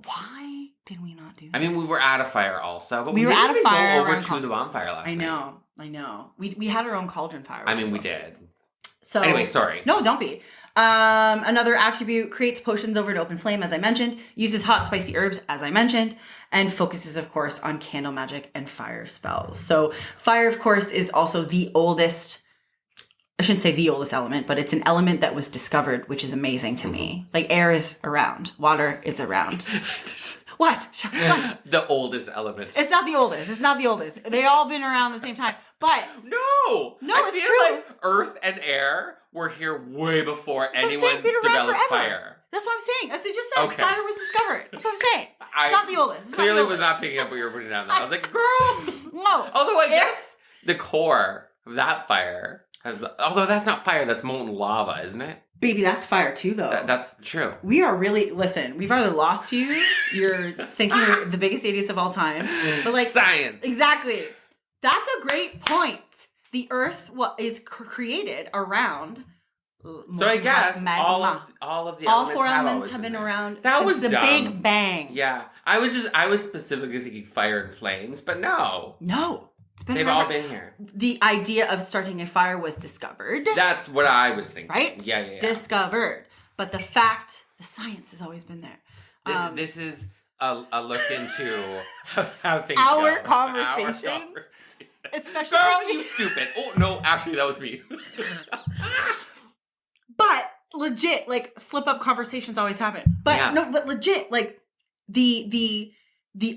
Why did we not do that? I mean, we were at a fire also, but we were didn't at a even fire go over to the bonfire last night. I know. We had our own cauldron fire. I mean, we did. So anyway, sorry. No, don't be. Another attribute, creates potions over an open flame, as I mentioned, uses hot, spicy herbs, as I mentioned, and focuses, of course, on candle magic and fire spells. So fire, of course, is also the oldest, I shouldn't say the oldest element, but it's an element that was discovered, which is amazing to me. Like air is around, water is around. What? The oldest element. It's not the oldest. They all been around the same time. But no, it's feel true. like Earth and air were here way before anyone developed fire. That's what I'm saying. As I just said, fire was discovered. That's what I'm saying. It's not the oldest. Clearly was not picking up what you were putting down there. I was like, girl. No. Although I guess the core of that fire has, although that's not fire, that's molten lava, isn't it? Baby, that's fire too, though. That's true. We are really, listen, we've either lost you, you're thinking you're the biggest idiots of all time, but like... Science. Exactly. That's a great point. The earth is created around... So I guess all of the all four elements have been around since the Big Bang. Yeah. I was specifically thinking fire and flames, but no. No. They've all been here. The idea of starting a fire was discovered. That's what I was thinking. Right? Yeah. Discovered. But the science has always been there. This is a look into how things Our go. Conversations. Especially Girl, you stupid. Oh, no, actually, that was me. But legit, like, slip-up conversations always happen. But no, but legit, like, the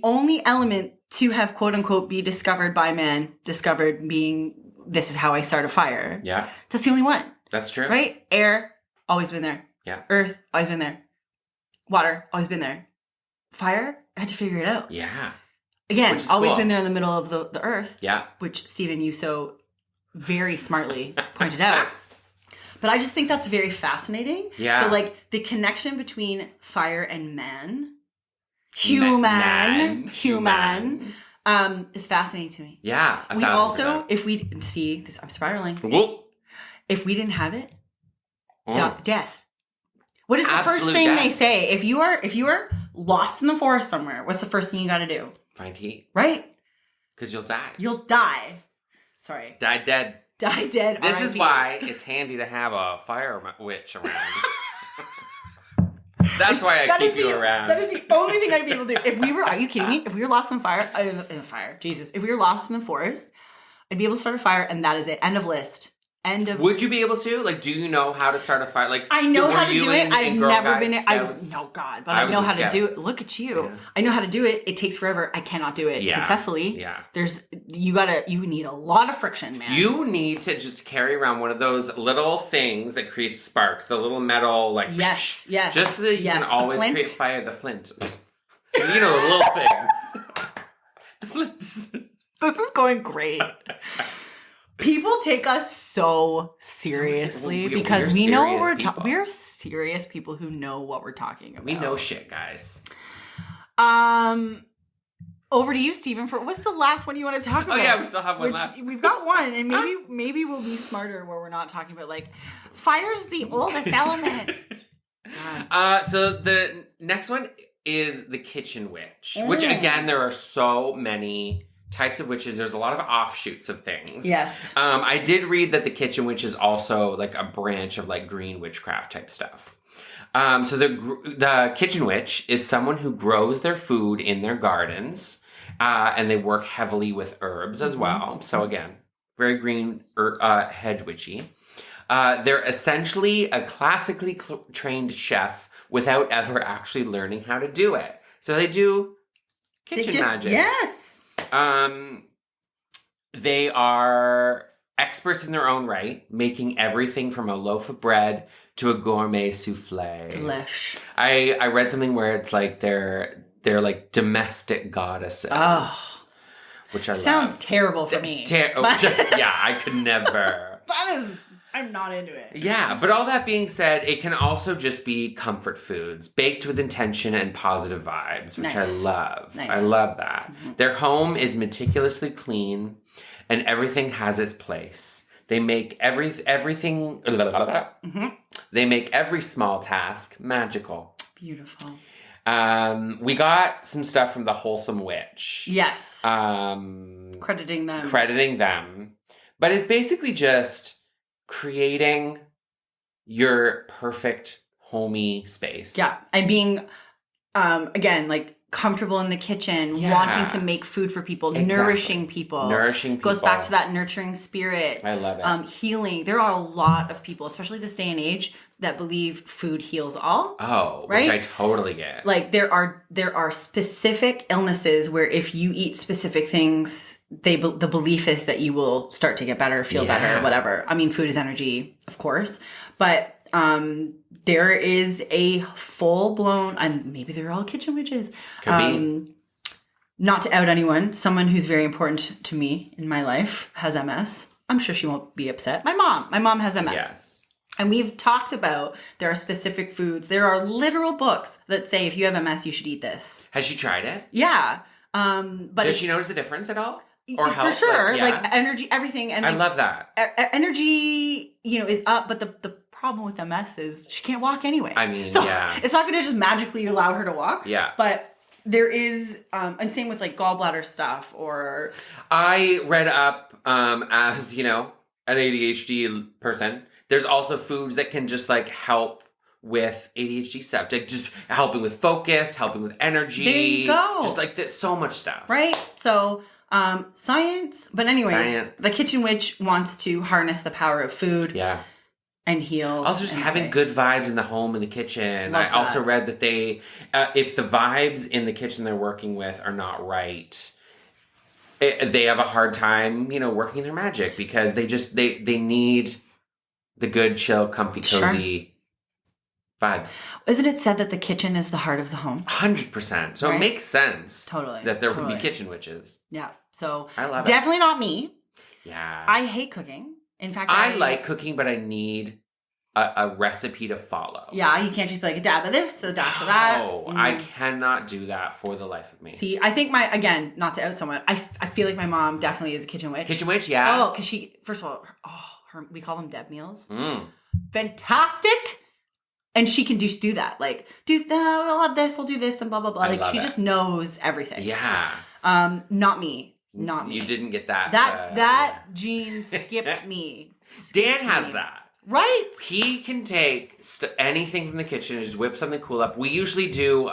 only element to have quote-unquote be discovered by man, discovered being, this is how I start a fire. Yeah. That's the only one. That's true. Right? Air, always been there. Yeah. Earth, always been there. Water, always been there. Fire, I had to figure it out. Yeah. Again, always been there in the middle of the earth. Yeah. Which, Stephen, you so very smartly pointed out. But I just think that's very fascinating. Yeah. So, like, the connection between fire and man, human, is fascinating to me. Yeah. We also, if we see this, I'm spiraling. Whoa. If we didn't have it, death. What is the first thing they say? If you are lost in the forest somewhere, what's the first thing you got to do? Find heat. Right? Because you'll die. You'll die. Sorry. Die dead. Die dead. This is why it's handy to have a fire witch around. That's why I keep you around. That is the only thing I'd be able to do. If we were, are you kidding me? If we were lost in fire, Jesus. If we were lost in the forest, I'd be able to start a fire and that is it. End of list. end of... Would you be able to? Like, do you know how to start a fire? Like, I know how to do it. I've never been... Scouts? But I know how to do it. Look at you. Yeah. I know how to do it. It takes forever. I cannot do it successfully. Yeah. You need a lot of friction, man. You need to just carry around one of those little things that creates sparks. The little metal, like... Yes. Just so that you can always create fire. The flint. You know, the little things. The flints. This is going great. People take us so seriously because we know what we're talking. We're serious people who know what we're talking about. We know shit, guys. Over to you, Stephen. For what's the last one you want to talk about? Oh yeah, we still have one left. We've got one, and maybe we'll be smarter where we're not talking about like fire's the oldest element. So the next one is the kitchen witch, which again there are so many types of witches. There's a lot of offshoots of things. Yes. I did read that the kitchen witch is also like a branch of like green witchcraft type stuff. So the kitchen witch is someone who grows their food in their gardens, and they work heavily with herbs as well. So again, very green hedge witchy. They're essentially a classically trained chef without ever actually learning how to do it. So they do kitchen magic. Yes. They are experts in their own right, making everything from a loaf of bread to a gourmet souffle. Delish. I read something where it's like they're like domestic goddesses. Oh. Which I love. Sounds terrible for me. Yeah, I could never. I'm not into it. Yeah, but all that being said, it can also just be comfort foods, baked with intention and positive vibes, which I love. Nice. I love that. Mm-hmm. Their home is meticulously clean, and everything has its place. They make everything... Mm-hmm. They make every small task magical. Beautiful. We got some stuff from the Wholesome Witch. Yes. Crediting them. But it's basically just... creating your perfect homey space. Yeah. And being, again, like comfortable in the kitchen, wanting to make food for people, nourishing people. Goes back to that nurturing spirit. I love it. Healing. There are a lot of people, especially this day and age, that believe food heals all. Oh, right? Which I totally get. Like there are specific illnesses where if you eat specific things, the belief is that you will start to get better, feel better, whatever. I mean, food is energy, of course, but there is a full blown, and maybe they're all kitchen witches. Could be. Not to out anyone, someone who's very important to me in my life has MS. I'm sure she won't be upset. My mom has MS. Yes. And we've talked about there are specific foods. There are literal books that say if you have MS, you should eat this. Has she tried it? Yeah. But does she notice a difference at all? Or for help? sure. Like energy, everything. And I love that. Energy, is up, but the problem with MS is she can't walk anyway. I mean, so it's not going to just magically allow her to walk. Yeah. But there is, and same with like gallbladder stuff or... I read up, as, an ADHD person, there's also foods that can just like help with ADHD stuff, like just helping with focus, helping with energy. There you go. Just like so much stuff. Right? So... science. But anyways, the kitchen witch wants to harness the power of food. Yeah. And heal. Also just having good vibes in the home and the kitchen. I also read that they, if the vibes in the kitchen they're working with are not right, they have a hard time, working their magic because they need the good, chill, comfy, cozy vibes. Isn't it said that the kitchen is the heart of the home? 100%. So it makes sense. Totally. That there would be kitchen witches. Yeah. So I love definitely not me. Yeah. I hate cooking. In fact, I like cooking, but I need a recipe to follow. Yeah, you can't just be like a dab of this, a dash of that. No, I cannot do that for the life of me. See, I think again, not to out someone, I feel like my mom definitely is a kitchen witch. Kitchen witch, yeah. Oh, because she, first of all, we call them Deb meals. Fantastic. And she can just do that. Like, we'll have this, we'll do this, and blah, blah, blah. Like, she just knows everything. Yeah. Not me. Not me. You didn't get that. That gene skipped me. Dan has that. Right? He can take anything from the kitchen and just whip something cool up. We usually do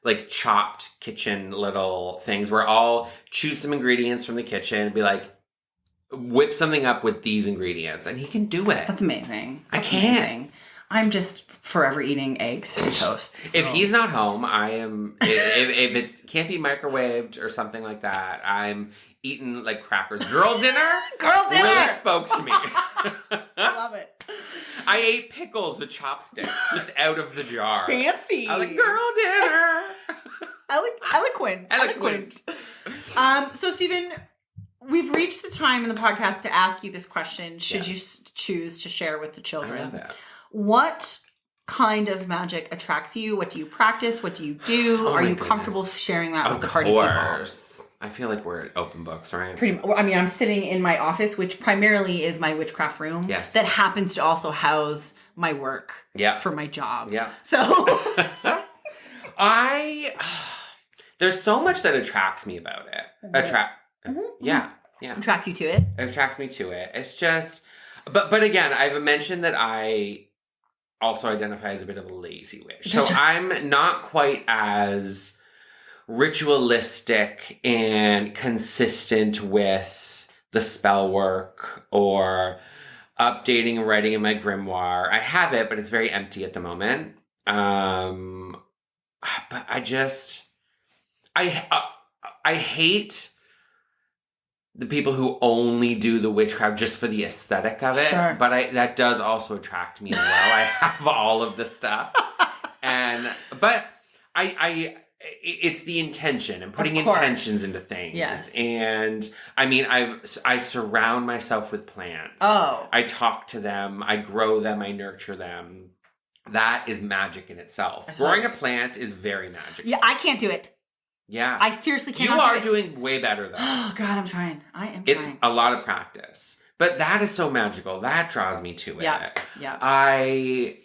like chopped kitchen little things where I'll choose some ingredients from the kitchen and be like, whip something up with these ingredients, and he can do it. That's amazing. I can't. Amazing. I'm just forever eating eggs and toast. So. If he's not home, I am. If it can't be microwaved or something like that, I'm eating like crackers. Girl dinner. Girl dinner really spoke to me. I love it. I ate pickles with chopsticks, just out of the jar. Fancy. I was like, girl dinner. Eloquent. So Stephen, we've reached the time in the podcast to ask you this question. Should you choose to share with the children? I love it. What kind of magic attracts you? What do you practice? What do you do? Are you comfortable sharing that with the party people? I feel like we're at open books, right? Pretty much. I mean, I'm sitting in my office, which primarily is my witchcraft room. Yes. That happens to also house my work. Yeah. For my job. Yeah. So. There's so much that attracts me about it. Yeah. Attracts you to it? It attracts me to it. It's just, but again, I've mentioned that I also identify as a bit of a lazy witch. So I'm not quite as ritualistic and consistent with the spell work or updating and writing in my grimoire. I have it, but it's very empty at the moment. But I hate the people who only do the witchcraft just for the aesthetic of it. Sure. But that does also attract me as well. I have all of the stuff. But it's the intention and putting intentions into things. Yes. And I mean, I surround myself with plants. Oh. I talk to them. I grow them. I nurture them. That is magic in itself. Growing a plant is very magical. Yeah, I can't do it. Yeah. I seriously can't. You are doing way better though. Oh God, I'm trying. I am trying. It's a lot of practice. But that is so magical. That draws me to it. Yeah. I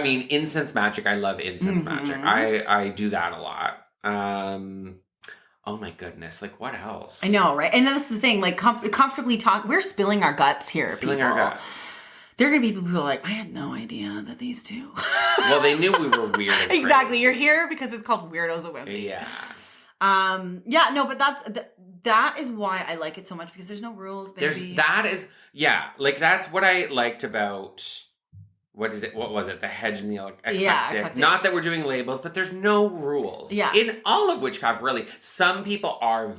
mean, incense magic. I love incense magic. I do that a lot. Oh my goodness. Like, what else? I know, right? And that's the thing. Like, comfortably talk. We're spilling our guts here, Spilling people. our guts. There are going to be people who are like, I had no idea that these two. Well, they knew we were weird. And exactly. crazy. You're here because it's called Weirdos of Whimsy. Yeah. But that is why I like it so much, because there's no rules, baby. That's what I liked about, what was it? The hedge and the eclectic. Yeah, Not that we're doing labels, but there's no rules. Yeah. In all of witchcraft, really. Some people are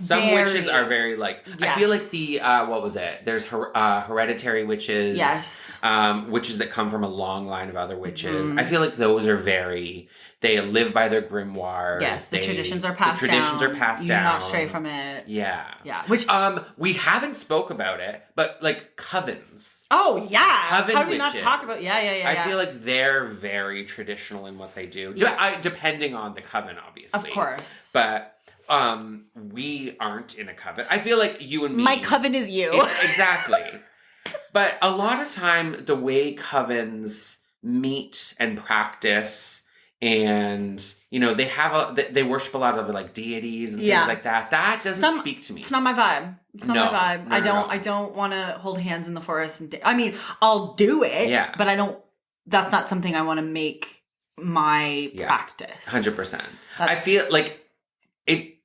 some witches are very like, yes. I feel like the, what was it? There's hereditary witches. Yes. Witches that come from a long line of other witches. I feel like those are they live by their grimoires. Yes, the traditions are passed down. You're not stray from it. Yeah. Yeah. Which we haven't spoke about it, but like covens. Oh yeah. Coven How do we witches. not talk about I feel like they're very traditional in what they do. Depending on the coven, obviously. Of course. But we aren't in a coven. I feel like you and me. My coven is you. Exactly. But a lot of time, the way covens meet and practice, and they worship a lot of like deities and things like that. That doesn't speak to me. It's not my vibe. It's not my vibe. I don't want to hold hands in the forest. I mean, I'll do it. Yeah. But I don't. That's not something I want to make my practice. 100%. I feel like it.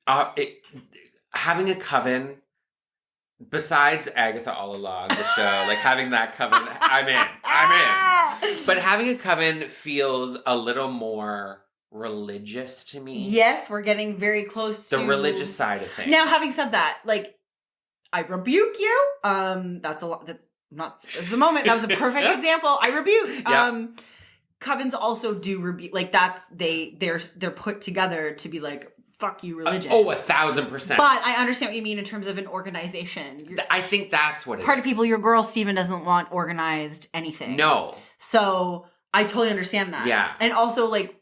Having a coven. Besides Agatha All Along, the show, like having that coven, I'm in. But having a coven feels a little more religious to me. Yes, we're getting very close to the religious side of things. Now, having said that, like, I rebuke you. That's a lot. That's a moment. That was a perfect example. I rebuke. Yeah. Covens also do rebuke. Like they're put together to be like, fuck you, religion. 1,000%. But I understand what you mean in terms of an organization. I think that's what it is. Part of people, your girl Steven doesn't want organized anything. No. So I totally understand that. Yeah. And also, like,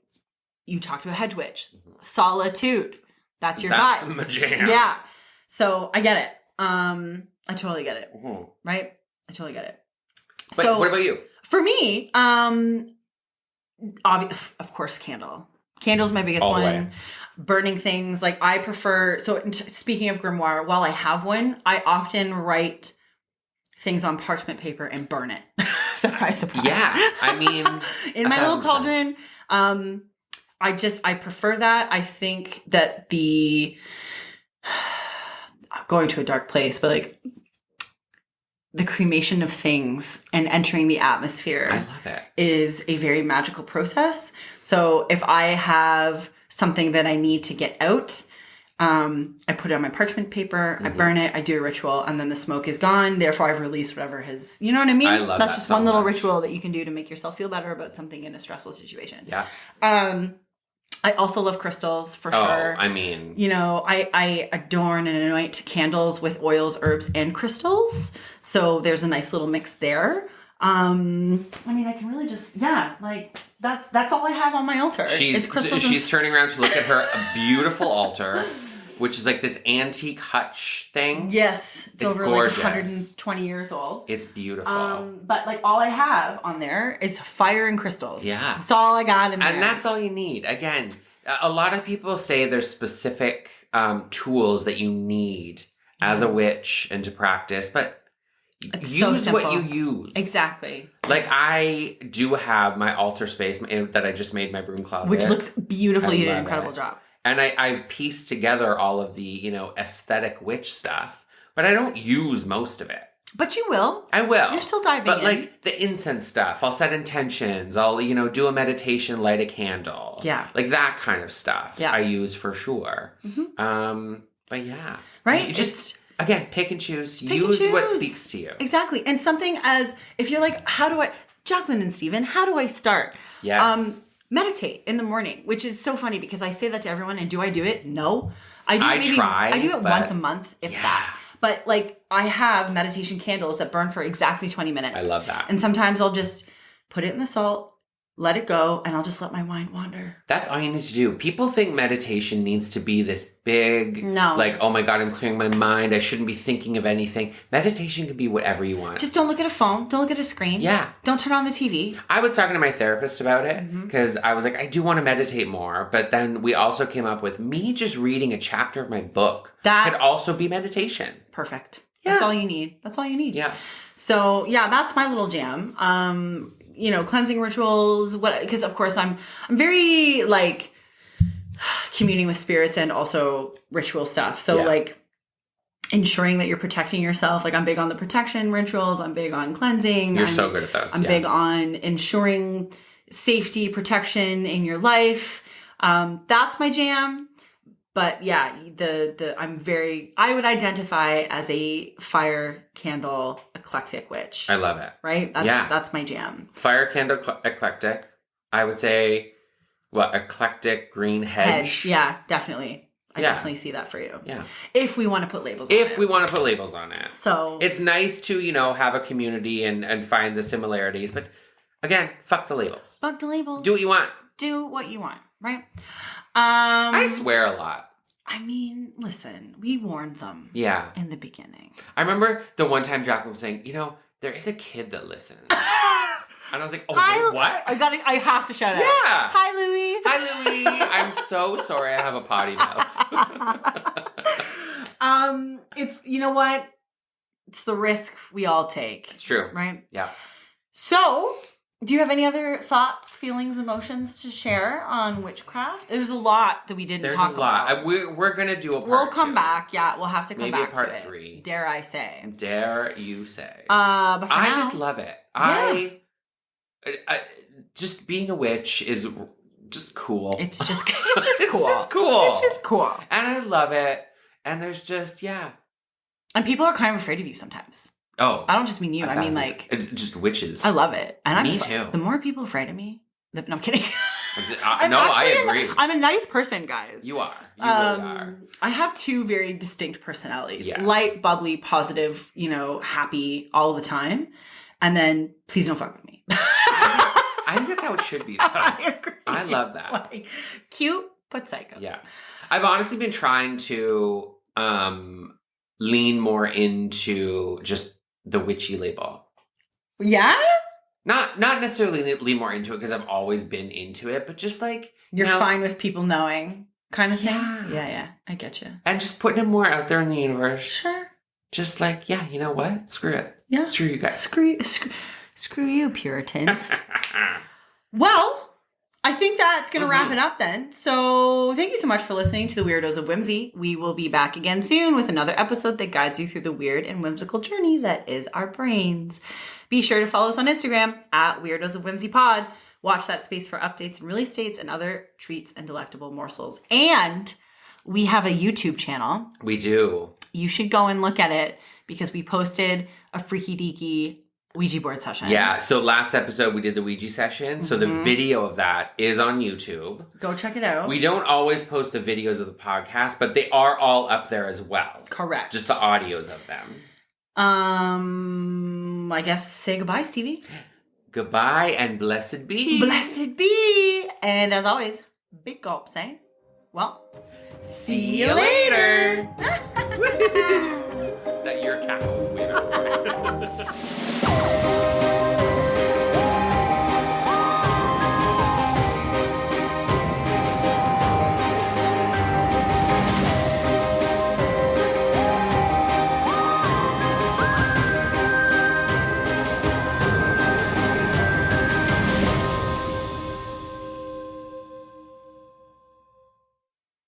you talk to a hedge witch. Solitude. That's your vibe. That's my jam. Yeah. So I get it. I totally get it. Mm-hmm. Right? I totally get it. But so what about you? For me, of course, candle. Candle's my biggest one. Way. Burning things, like I prefer. So speaking of grimoire, while I have one, I often write things on parchment paper and burn it. Surprise. Yeah, I mean, in my little cauldron. I prefer that. I think that the going to a dark place, but like the cremation of things and entering the atmosphere I love it. is a very magical process. So if I have something that I need to get out, I put it on my parchment paper, I burn it, I do a ritual, and then the smoke is gone. Therefore, I've released whatever has, you know what I mean? I love That's that just so one little much. ritual that you can do to make yourself feel better about something in a stressful situation. Yeah. I also love crystals for sure. I mean, you know, I adorn and anoint candles with oils, herbs, and crystals. So there's a nice little mix there. I mean, I can really just, like that's all I have on my altar. She's turning around to look at her beautiful altar, which is like this antique hutch thing. Yes, it's over gorgeous. like 120 years old. It's beautiful. But like all I have on there is fire and crystals. Yeah, that's all I got in there, and that's all you need. Again, a lot of people say there's specific tools that you need as a witch and to practice, but it's use so what you use. Exactly. Like I do have my altar space that I just made my broom closet, which looks beautiful. You did an love incredible it. job. And I've pieced together all of the, you know, aesthetic witch stuff, but I don't use most of it. But you will. I will. You're still diving in. But like the incense stuff, I'll set intentions. I'll, you know, do a meditation, light a candle. Yeah. Like that kind of stuff. Yeah. I use for sure. But yeah. Right. You just, again, pick and choose. Pick use and choose. what speaks to you. Exactly. And something as, if you're like, Jacqueline and Stephen, how do I start? Yes. Meditate in the morning, which is so funny because I say that to everyone, and do I do it? No. I do it once a month, if that. But like I have meditation candles that burn for exactly 20 minutes. I love that. And sometimes I'll just put it in the salt, let it go, and I'll just let my mind wander. That's all you need to do. People think meditation needs to be this big, like, oh my God, I'm clearing my mind. I shouldn't be thinking of anything. Meditation can be whatever you want. Just don't look at a phone. Don't look at a screen. Yeah. Don't turn on the TV. I was talking to my therapist about it because I was like, I do want to meditate more. But then we also came up with me just reading a chapter of my book. That could also be meditation. Perfect. Yeah. That's all you need. That's all you need. Yeah. So yeah, that's my little jam. You know, cleansing rituals, because of course I'm very like communing with spirits and also ritual stuff. So like ensuring that you're protecting yourself. Like I'm big on the protection rituals. I'm big on cleansing. You're so good at those. I'm big on ensuring safety, protection in your life. That's my jam. But yeah, I would identify as a fire candle eclectic witch. I love it. Right? That's my jam. Fire candle eclectic. I would say, eclectic green hedge. Yeah, definitely. I definitely see that for you. Yeah. If we want to put labels on it. If we want to put labels on it. So. It's nice to, you know, have a community and find the similarities. But again, fuck the labels. Fuck the labels. Do what you want. Do what you want, right? I swear a lot. I mean, listen, we warned them. Yeah. In the beginning. I remember the one time Jacqueline was saying, you know, there is a kid that listens. And I was like, oh, wait, what? I have to shout out. Yeah. Hi, Louie. Hi, Louie. I'm so sorry I have a potty mouth. It's, you know what? It's the risk we all take. It's true. Right? Yeah. So, do you have any other thoughts, feelings, emotions to share on witchcraft? There's a lot that we didn't talk about. There's a lot. We're going to do a part We'll come 2. back. Yeah, we'll have to come back to it. Maybe a part 3. Dare I say. Dare you say. But for I now, just love it. Yeah. I just being a witch is just cool. It's just cool. It's just cool. And I love it. And there's just, And people are kind of afraid of you sometimes. Oh. I don't just mean you. I mean, like. Just witches. I love it. And Me too. The more people afraid of me, no, I'm kidding. I agree. I'm a nice person, guys. You are. You really are. I have 2 very distinct personalities. Yeah. Light, bubbly, positive, you know, happy all the time. And then, please don't fuck with me. I think that's how it should be. I agree. I love that. Like, cute, but psycho. Yeah. I've honestly been trying to lean more into just the witchy label. Yeah? Not necessarily lean more into it because I've always been into it, but just like... You're fine with people knowing kind of thing? Yeah. Yeah. I get you. And just putting it more out there in the universe. Sure. Just like, you know what? Screw it. Yeah. Screw you guys. Screw you, Puritans. Well, I think that's going to wrap it up then. So thank you so much for listening to the Weirdos of Whimsy. We will be back again soon with another episode that guides you through the weird and whimsical journey that is our brains. Be sure to follow us on Instagram at Weirdos of Whimsy Pod. Watch that space for updates and release dates and other treats and delectable morsels. And we have a YouTube channel. We do. You should go and look at it because we posted a freaky deaky Ouija board session. Yeah, so last episode we did the Ouija session. So the video of that is on YouTube. Go check it out. We don't always post the videos of the podcast, but they are all up there as well. Correct. Just the audios of them. I guess say goodbye, Stevie. Goodbye and blessed be. Blessed be. And as always, big gulps, eh? Well, see you later. That your cat was waiting for.